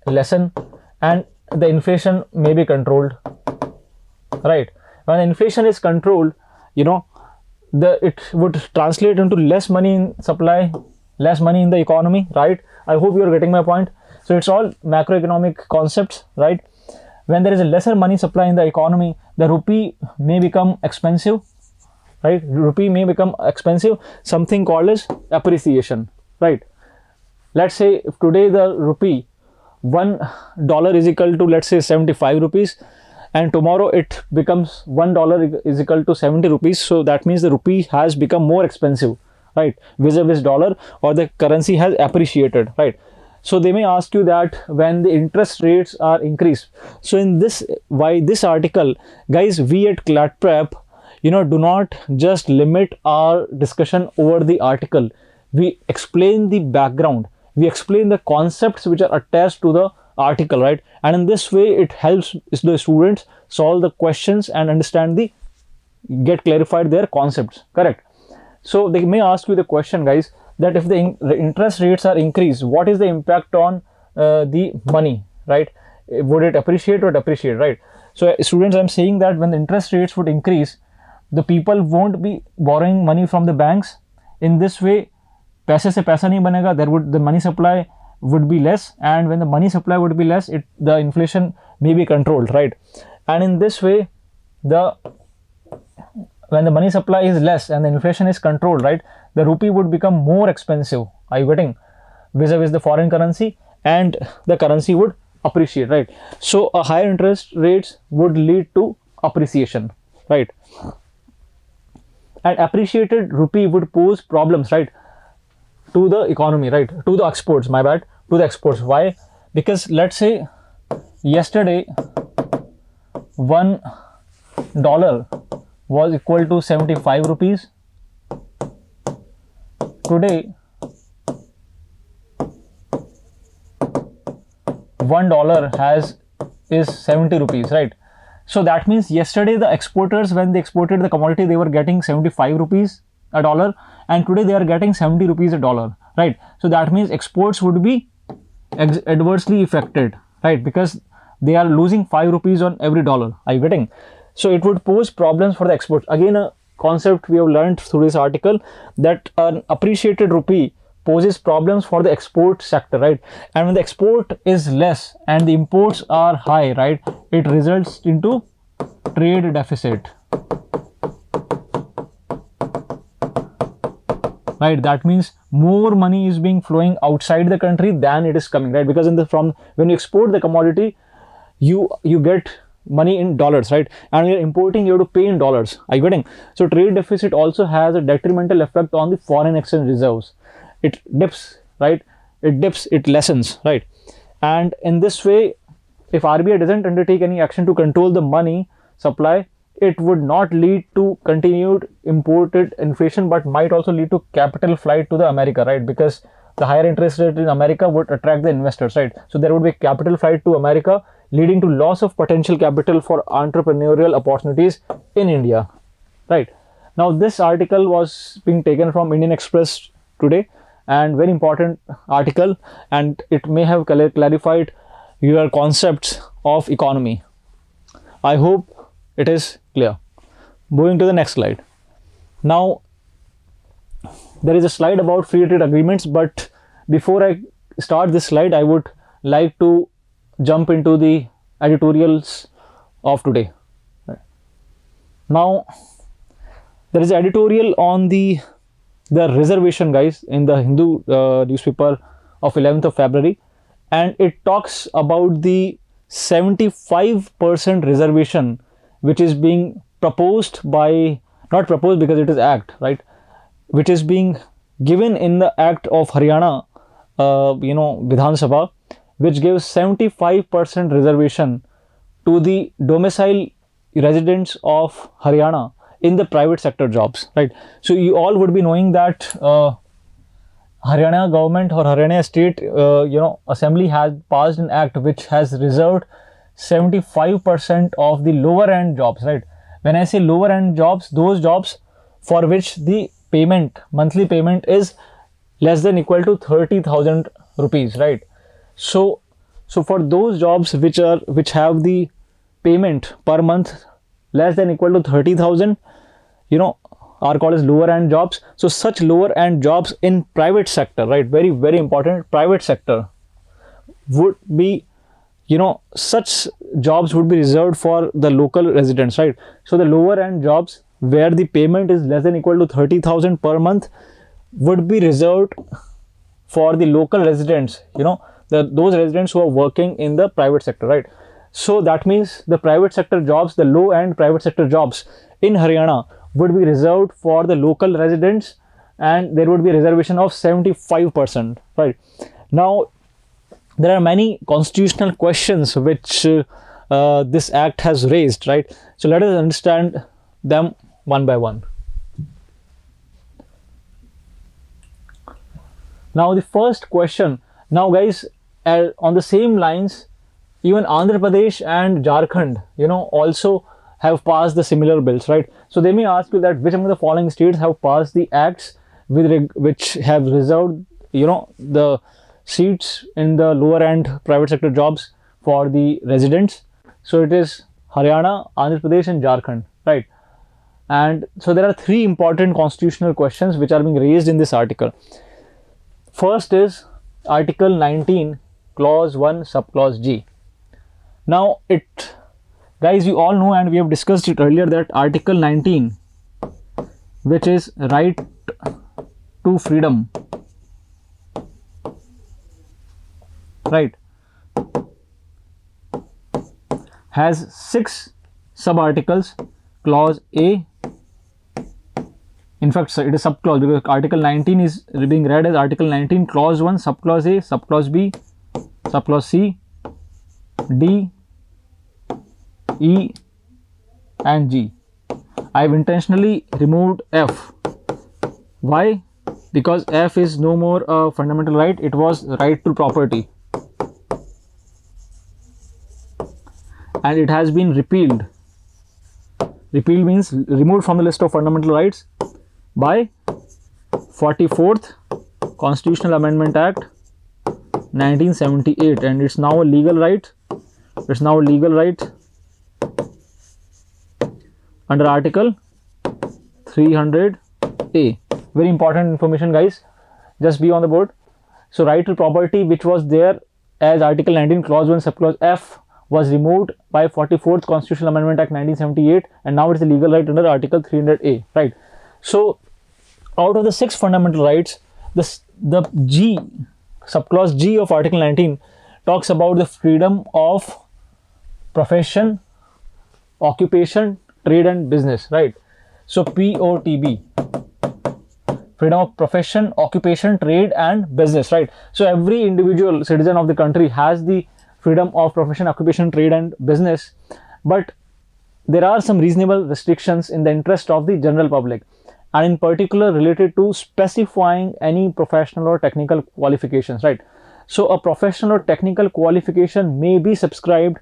lessen and the inflation may be controlled, right? When inflation is controlled, you know, it would translate into less money in supply, less money in the economy, right? I hope you are getting my point. So it's all macroeconomic concepts, right? When there is a lesser money supply in the economy, the rupee may become expensive, right? Rupee may become expensive, something called as appreciation, right? Let's say if today the rupee $1 is equal to, let's say, 75 rupees, and tomorrow it becomes $1 is equal to 70 rupees. So that means the rupee has become more expensive, right, vis-a-vis dollar, or the currency has appreciated, right? So they may ask you that when the interest rates are increased. So in this, why this article, guys, we at ClatPrep, you know, do not just limit our discussion over the article. We explain the background, we explain the concepts which are attached to the article, right? And in this way it helps the students solve the questions and understand get clarified their concepts, correct? So they may ask you the question, guys, that if the interest rates are increased, what is the impact on the money, right? Would it appreciate or depreciate, right? So students, I'm saying that when the interest rates would increase, the people won't be borrowing money from the banks. In this way, पैसे से पैसा नहीं बनेगा, the money supply would be less, and when the money supply would be less, the inflation may be controlled, right? And in this way, when the money supply is less and the inflation is controlled, right, the rupee would become more expensive, are you getting, vis-a-vis the foreign currency, and the currency would appreciate, right? So a higher interest rates would lead to appreciation, right? And appreciated rupee would pose problems, right, to the economy, right, to the exports, my bad, to the exports. Why? Because let's say yesterday $1 was equal to 75 rupees. Today $1 is 70 rupees, right? So that means yesterday the exporters, when they exported the commodity, they were getting 75 rupees a dollar, and today they are getting 70 rupees a dollar, right? So that means exports would be adversely affected, right, because they are losing 5 rupees on every dollar, are you getting? So it would pose problems for the exports. Again, a concept we have learned through this article, that an appreciated rupee poses problems for the export sector, right? And when the export is less and the imports are high, right, it results into trade deficit, right? That means more money is being flowing outside the country than it is coming, right? Because when you export the commodity, you get money in dollars, right? And you're importing, you have to pay in dollars, are you getting? So trade deficit also has a detrimental effect on the foreign exchange reserves. It dips, right? It lessens, right? And in this way, if RBI doesn't undertake any action to control the money supply, it would not lead to continued imported inflation, but might also lead to capital flight to the America, right? Because the higher interest rate in America would attract the investors, right? So there would be capital flight to America, leading to loss of potential capital for entrepreneurial opportunities in India, right? Now this article was being taken from Indian Express today, and very important article, and it may have clarified your concepts of economy. I hope it is clear. Moving to the next slide. Now there is a slide about free trade agreements, but before I start this slide, I would like to jump into the editorials of today. Now there is an editorial on the reservation, guys, in the Hindu newspaper of 11th of February, and it talks about the 75% reservation which is being proposed by, not proposed because it is act, right, which is being given in the act of Haryana, Vidhan Sabha, which gives 75% reservation to the domicile residents of Haryana in the private sector jobs, right? So you all would be knowing that Haryana government or Haryana state, assembly has passed an act which has reserved 75% of the lower end jobs, right? When I say lower end jobs, those jobs for which the payment, monthly payment is less than equal to 30,000 rupees, right? So for those jobs which have the payment per month less than equal to 30,000, are called as lower end jobs. So such lower end jobs in private sector, right, very very important, private sector would be, such jobs would be reserved for the local residents, right? So the lower end jobs where the payment is less than equal to 30,000 per month would be reserved for the local residents, those residents who are working in the private sector, right? So that means the private sector jobs, the low end private sector jobs in Haryana would be reserved for the local residents, and there would be a reservation of 75%, right? Now there are many constitutional questions which this act has raised, right? So let us understand them one by one. Now the first question, now guys, on the same lines, even Andhra Pradesh and Jharkhand, also have passed the similar bills, right? So they may ask you that which among the following states have passed the acts which have reserved, the seats in the lower end private sector jobs for the residents. So it is Haryana, Andhra Pradesh and Jharkhand, right? And so there are three important constitutional questions which are being raised in this article. First is Article 19, Clause 1, Subclause G. Now guys, you all know, and we have discussed it earlier, that Article 19, which is right to freedom, right, has 6 sub-articles. Clause A, in fact it is subclause because Article 19 is being read as Article 19, Clause 1, Subclause A, Subclause B, Subclause C, D, E and G. I have intentionally removed F. Why? Because F is no more a fundamental right, it was right to property, and it has been repealed. Repealed means removed from the list of fundamental rights by 44th Constitutional Amendment Act 1978, and it's now a legal right. It's now a legal right under Article 300A. Very important information, guys, just be on the board. So right to property, which was there as Article 19, Clause 1, Subclause F, was removed by 44th Constitutional Amendment Act 1978, and now it's a legal right under Article 300A, right? So out of the 6 fundamental rights, the G, Subclause G of Article 19 talks about the freedom of profession, occupation, trade and business, right? So POTB, freedom of profession, occupation, trade and business, right? So every individual citizen of the country has the freedom of profession, occupation, trade and business, but there are some reasonable restrictions in the interest of the general public, and in particular related to specifying any professional or technical qualifications, right? So a professional or technical qualification may be subscribed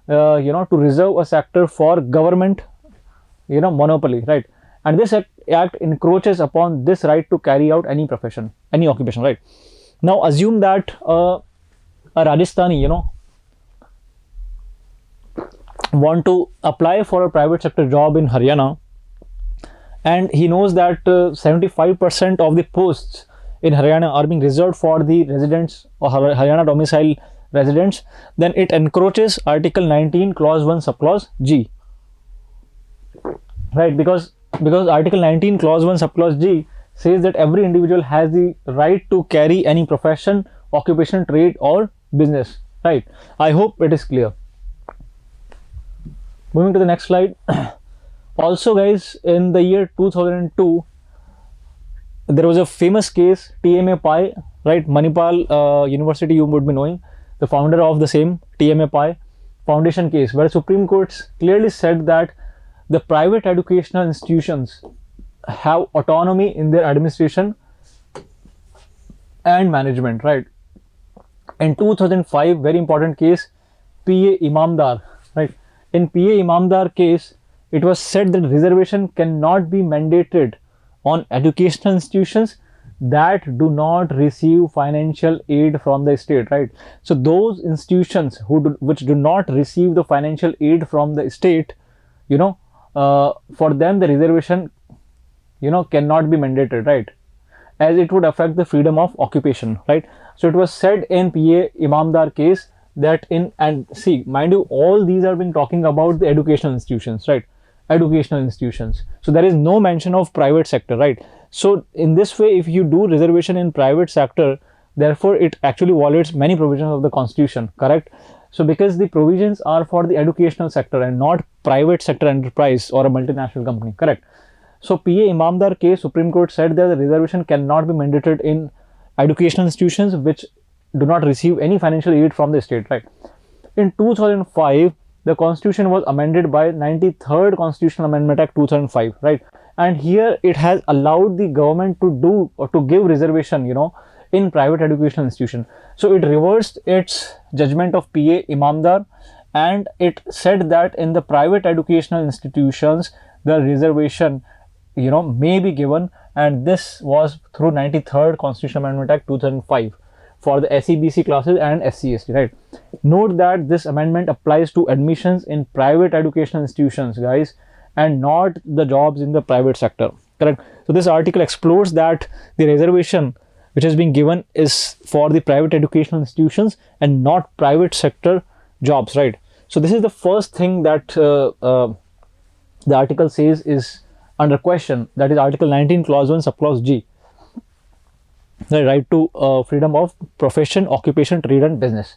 to reserve a sector for government monopoly, right? And this act encroaches upon this right to carry out any profession, any occupation, right? Now assume that a Rajasthani want to apply for a private sector job in Haryana, and he knows that 75% of the posts in Haryana are being reserved for the residents or Haryana domicile residents. Then it encroaches Article 19, Clause 1, Subclause G, right? Because Article 19, Clause 1, Subclause G says that every individual has the right to carry any profession, occupation, trade or business, right? I hope it is clear. Moving to the next slide. Also, guys, in the year 2002, there was a famous case, TMA Pai, right? Manipal University, you would be knowing, the founder of the same TMA Pai foundation case, where Supreme Court clearly said that the private educational institutions have autonomy in their administration and management, right? In 2005, very important case, PA Imamdar, right? In PA Imamdar case, it was said that reservation cannot be mandated on educational institutions that do not receive financial aid from the state, right? So those institutions which do not receive the financial aid from the state, for them the reservation, cannot be mandated, right? As it would affect the freedom of occupation, right? So it was said in PA Imamdar case that and see, mind you, all these are been talking about the educational institutions, right? Educational institutions. So there is no mention of private sector, right? So in this way, if you do reservation in private sector, therefore it actually violates many provisions of the constitution, correct? So because the provisions are for the educational sector and not private sector enterprise or a multinational company, correct? So PA Imamdar case, Supreme Court said that the reservation cannot be mandated in educational institutions which do not receive any financial aid from the state, right? In 2005, the constitution was amended by 93rd Constitutional Amendment Act 2005, right? And here it has allowed the government to do or to give reservation, in private educational institution. So it reversed its judgment of PA Imamdar, and it said that in the private educational institutions, the reservation, may be given, and this was through 93rd Constitutional Amendment Act 2005 for the SEBC classes and SC/ST, right? Note that this amendment applies to admissions in private educational institutions, guys, and not the jobs in the private sector, correct? So this article explores that the reservation which has been given is for the private educational institutions and not private sector jobs, right? So this is the first thing that the article says is under question, that is Article 19, Clause 1, Subclause G, the right to freedom of profession, occupation, trade and business.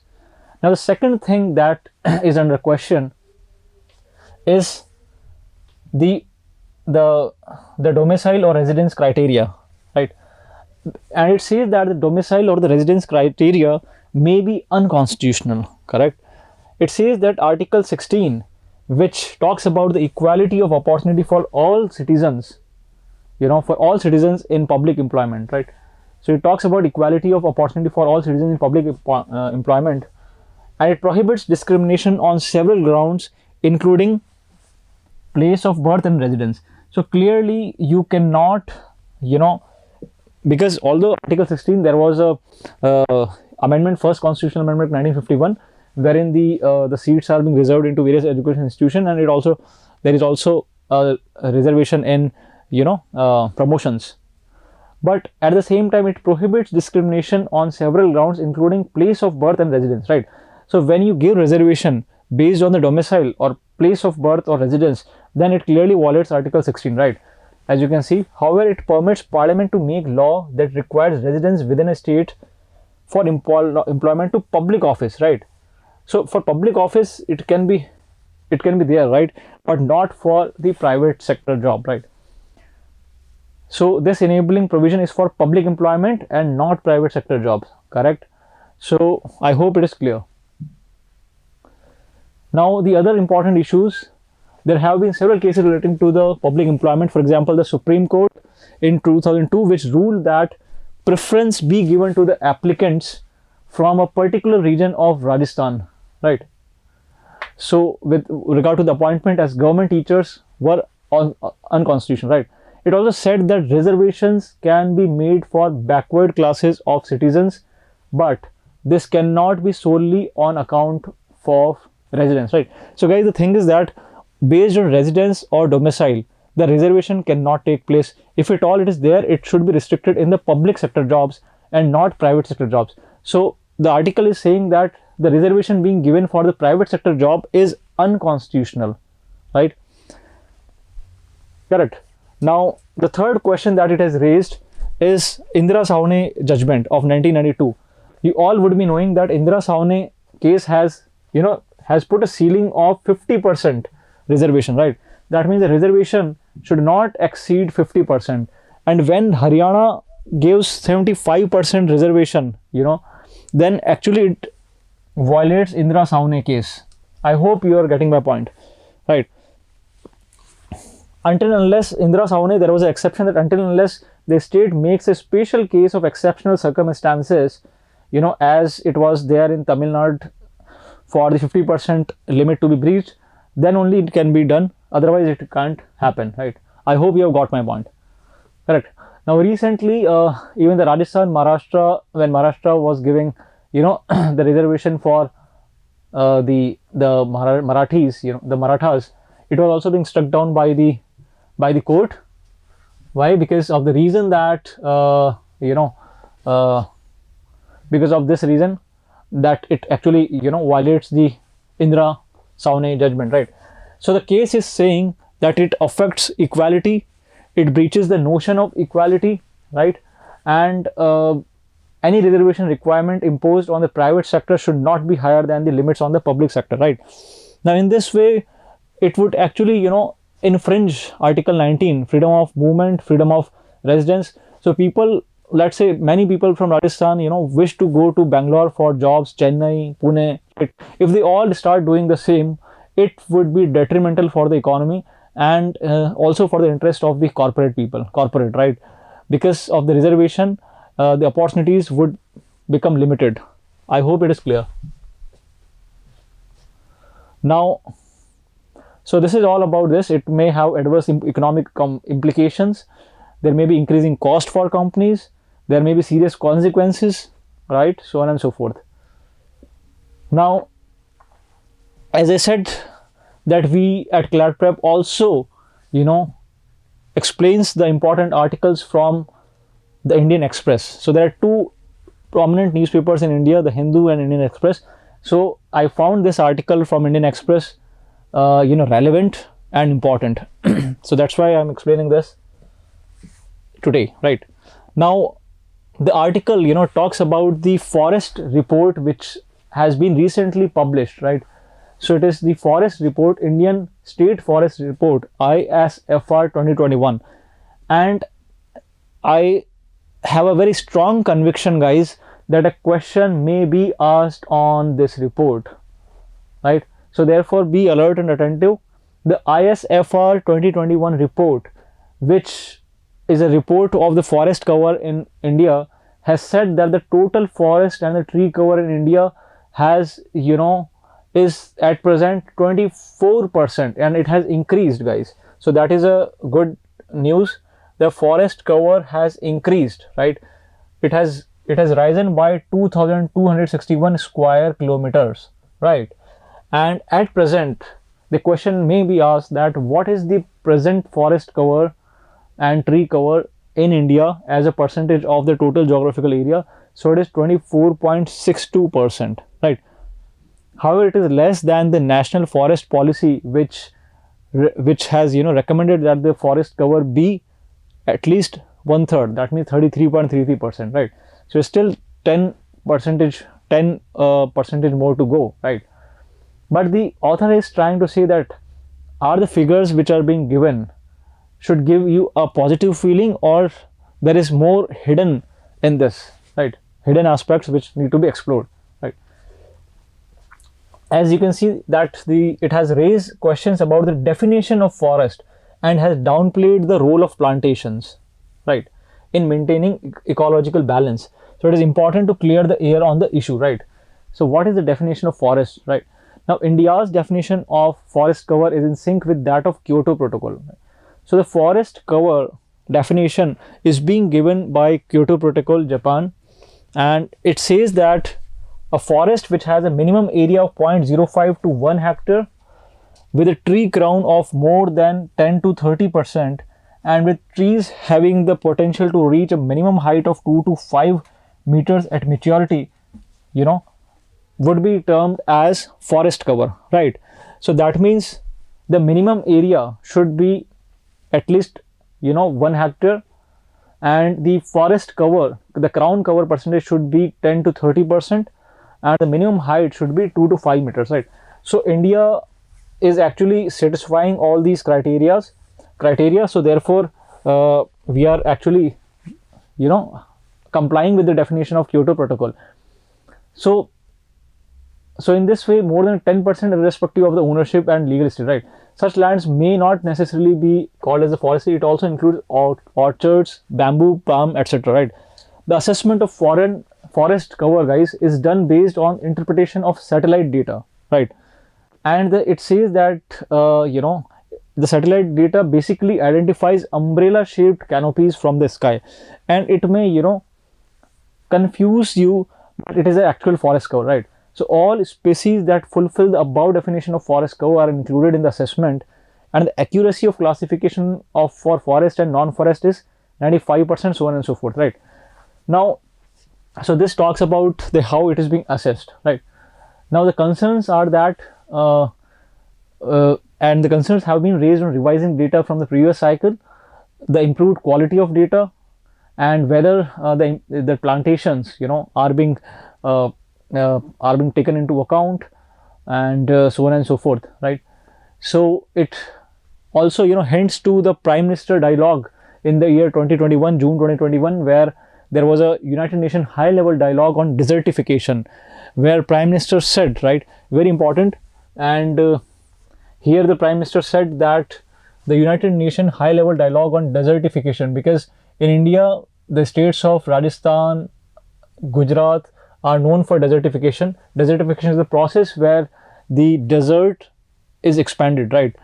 Now the second thing that is under question is the domicile or residence criteria, right? And it says that the domicile or the residence criteria may be unconstitutional, correct? It says that Article 16, which talks about the equality of opportunity for all citizens, for all citizens in public employment, right? So it talks about equality of opportunity for all citizens in public employment, and it prohibits discrimination on several grounds, including place of birth and residence. So clearly you cannot, because although Article 16, there was a amendment, first constitutional amendment 1951, wherein the seats are being reserved into various education institutions, and there is also a reservation in promotions. But at the same time, it prohibits discrimination on several grounds, including place of birth and residence, right? So when you give reservation based on the domicile or place of birth or residence, then it clearly violates Article 16, right? As you can see. However, it permits Parliament to make law that requires residence within a state for employment to public office, right? So for public office, it can be there, right? But not for the private sector job, right? So this enabling provision is for public employment and not private sector jobs, correct? So I hope it is clear. Now the other important issues, there have been several cases relating to the public employment. For example, the Supreme Court in 2002, which ruled that preference be given to the applicants from a particular region of Rajasthan, right? So with regard to the appointment as government teachers were unconstitutional, right? It also said that reservations can be made for backward classes of citizens, but this cannot be solely on account of residence, right? So guys, the thing is that based on residence or domicile, the reservation cannot take place. If at all it is there, it should be restricted in the public sector jobs and not private sector jobs. So the article is saying that the reservation being given for the private sector job is unconstitutional, right? Correct. Now the third question that it has raised is Indira Sawhney judgment of 1992. You all would be knowing that Indira Sawhney case has put a ceiling of 50% reservation, right? That means the reservation should not exceed 50%. And when Haryana gives 75% reservation, then actually it violates Indira Sawhney case. I hope you are getting my point, right? until and unless Indira Sawane, there was an exception that until and unless the state makes a special case of exceptional circumstances, as it was there in Tamil Nadu for the 50% limit to be breached, then only it can be done. Otherwise, it can't happen, right? I hope you have got my point. Correct. Now, recently, even the Rajasthan, Maharashtra, when Maharashtra was giving, the reservation for the Marathis, the Marathas, it was also being struck down by the court. Why? Because of the reason that because of this reason that it actually violates the Indira Sawane judgment, right? So the case is saying that it affects equality, it breaches the notion of equality, right? And any reservation requirement imposed on the private sector should not be higher than the limits on the public sector, right? Now, in this way, it would actually, infringe Article 19, freedom of movement, freedom of residence. So people, let's say many people from Rajasthan, wish to go to Bangalore for jobs, Chennai, Pune. If they all start doing the same, it would be detrimental for the economy and also for the interest of the corporate, right? Because of the reservation, the opportunities would become limited. I hope it is clear. Now, so this is all about this. It may have adverse economic implications. There may be increasing cost for companies. There may be serious consequences, right? So on and so forth. Now, as I said, that we at ClatPrep also, explains the important articles from the Indian Express. So there are two prominent newspapers in India, the Hindu and Indian Express. So I found this article from Indian Express, relevant and important. So that's why I'm explaining this today, right? Now, the article, talks about the forest report which has been recently published, right? So it is the forest report, Indian State Forest Report, ISFR 2021. And I have a very strong conviction, guys, that a question may be asked on this report, right? So therefore, be alert and attentive. The ISFR 2021 report, which is a report of the forest cover in India, has said that the total forest and the tree cover in India has, is at present 24%, and it has increased, guys. So that is a good news. The forest cover has increased, right? It has risen by 2,261 square kilometers, right? And at present, the question may be asked that what is the present forest cover and tree cover in India as a percentage of the total geographical area? So it is 24.62%, right? However, it is less than the national forest policy, which has recommended that the forest cover be at least 1/3. That means 33.33%, right? So it's still 10 percentage more to go, right? But the author is trying to say that are the figures which are being given should give you a positive feeling, or there is more hidden in this, right? Hidden aspects which need to be explored, right? As you can see that it has raised questions about the definition of forest and has downplayed the role of plantations, right, in maintaining ecological balance. So it is important to clear the air on the issue, right? So what is the definition of forest, right? Now, India's definition of forest cover is in sync with that of Kyoto Protocol. So the forest cover definition is being given by Kyoto Protocol, Japan, and it says that a forest which has a minimum area of 0.05 to 1 hectare with a tree crown of more than 10 to 30% and with trees having the potential to reach a minimum height of 2 to 5 meters at maturity, would be termed as forest cover, right? So that means the minimum area should be at least 1 hectare, and the forest cover, the crown cover percentage should be 10 to 30%, and the minimum height should be 2 to 5 meters, right? So India is actually satisfying all these criteria. So therefore we are actually complying with the definition of Kyoto Protocol. So so in this way, more than 10% irrespective of the ownership and legal history, right? Such lands may not necessarily be called as a forestry. It also includes orchards, bamboo, palm, etc., right? The assessment of foreign forest cover, guys, is done based on interpretation of satellite data, right? And it says that the satellite data basically identifies umbrella shaped canopies from the sky, and it may confuse you, but it is an actual forest cover, right? So all species that fulfill the above definition of forest cover are included in the assessment, and the accuracy of classification of for forest and non-forest is 95%, so on and so forth, right? Now, so this talks about the how it is being assessed, right? Now the concerns are that and the concerns have been raised on revising data from the previous cycle, the improved quality of data, and whether the plantations are being taken into account, and so on and so forth, right? So it also hints to the Prime Minister dialogue in the year 2021, June 2021, where there was a United Nations high-level dialogue on desertification, where Prime Minister said, right, very important, and here the Prime Minister said that the United Nations high-level dialogue on desertification, because in India, the states of Rajasthan, Gujarat are known for desertification. Desertification is the process where the desert is expanded, right?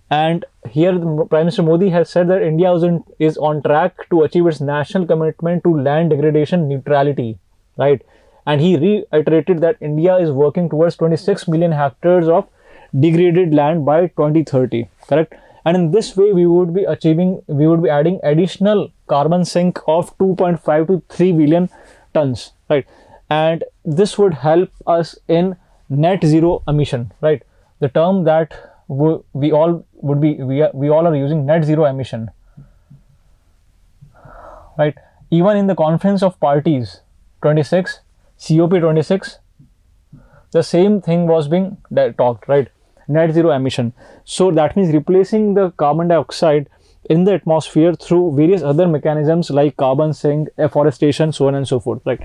And here the Prime Minister Modi has said that India is on track to achieve its national commitment to land degradation neutrality, right? And he reiterated that India is working towards 26 million hectares of degraded land by 2030, correct? And in this way, we would be adding additional carbon sink of 2.5 to 3 billion tons, right? And this would help us in net zero emission, right? The term that we all are using, net zero emission, right? Even in the Conference of Parties 26, COP26, the same thing was being talked, right? Net zero emission. So that means replacing the carbon dioxide in the atmosphere through various other mechanisms like carbon sink, afforestation, so on and so forth, right?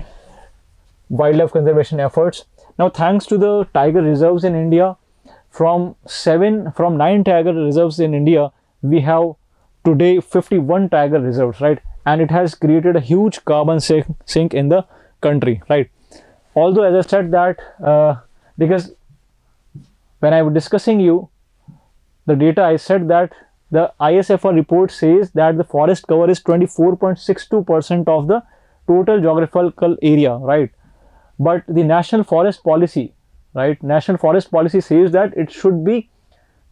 Wildlife conservation efforts. Now, thanks to the tiger reserves in India, from 9 tiger reserves in India, we have today 51 tiger reserves, right? And it has created a huge carbon sink in the country, right? Although, as I said that, because when I was discussing the data, I said that the ISFR report says that the forest cover is 24.62% of the total geographical area, right? But the National Forest Policy, right? National Forest Policy says that it should be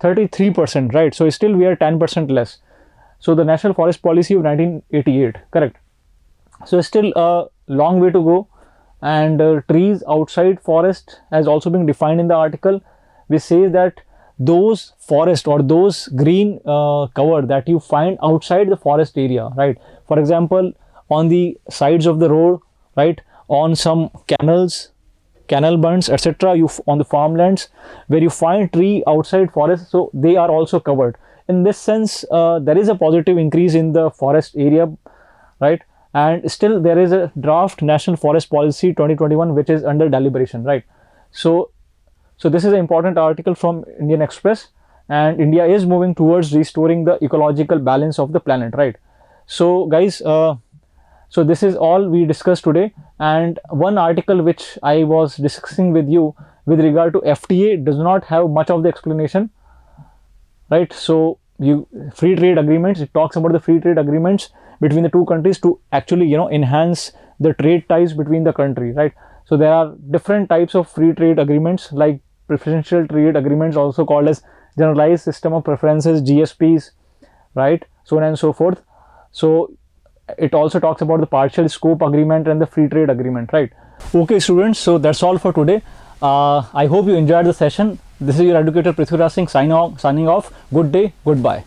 33%, right? So still we are 10% less. So the National Forest Policy of 1988, correct? So still a long way to go, and trees outside forest has also been defined in the article. We say that those forest or those green cover that you find outside the forest area, right? For example, on the sides of the road, right? On some canals, canal bunds, etc. On the farmlands where you find tree outside forest, so they are also covered. In this sense, there is a positive increase in the forest area, right? And still there is a draft National Forest Policy 2021 which is under deliberation, right? So this is an important article from Indian Express, and India is moving towards restoring the ecological balance of the planet, right? So guys, so this is all we discussed today, and one article which I was discussing with you with regard to FTA does not have much of the explanation, right? So free trade agreements, it talks about the free trade agreements between the two countries to actually enhance the trade ties between the country, right? So there are different types of free trade agreements, like preferential trade agreements, also called as generalized system of preferences, GSPs, right? So on and so forth. So it also talks about the partial scope agreement and the free trade agreement, right? Okay students, so that's all for today. I hope you enjoyed the session. This is your educator Prithviraj Singh signing off. Good day, goodbye.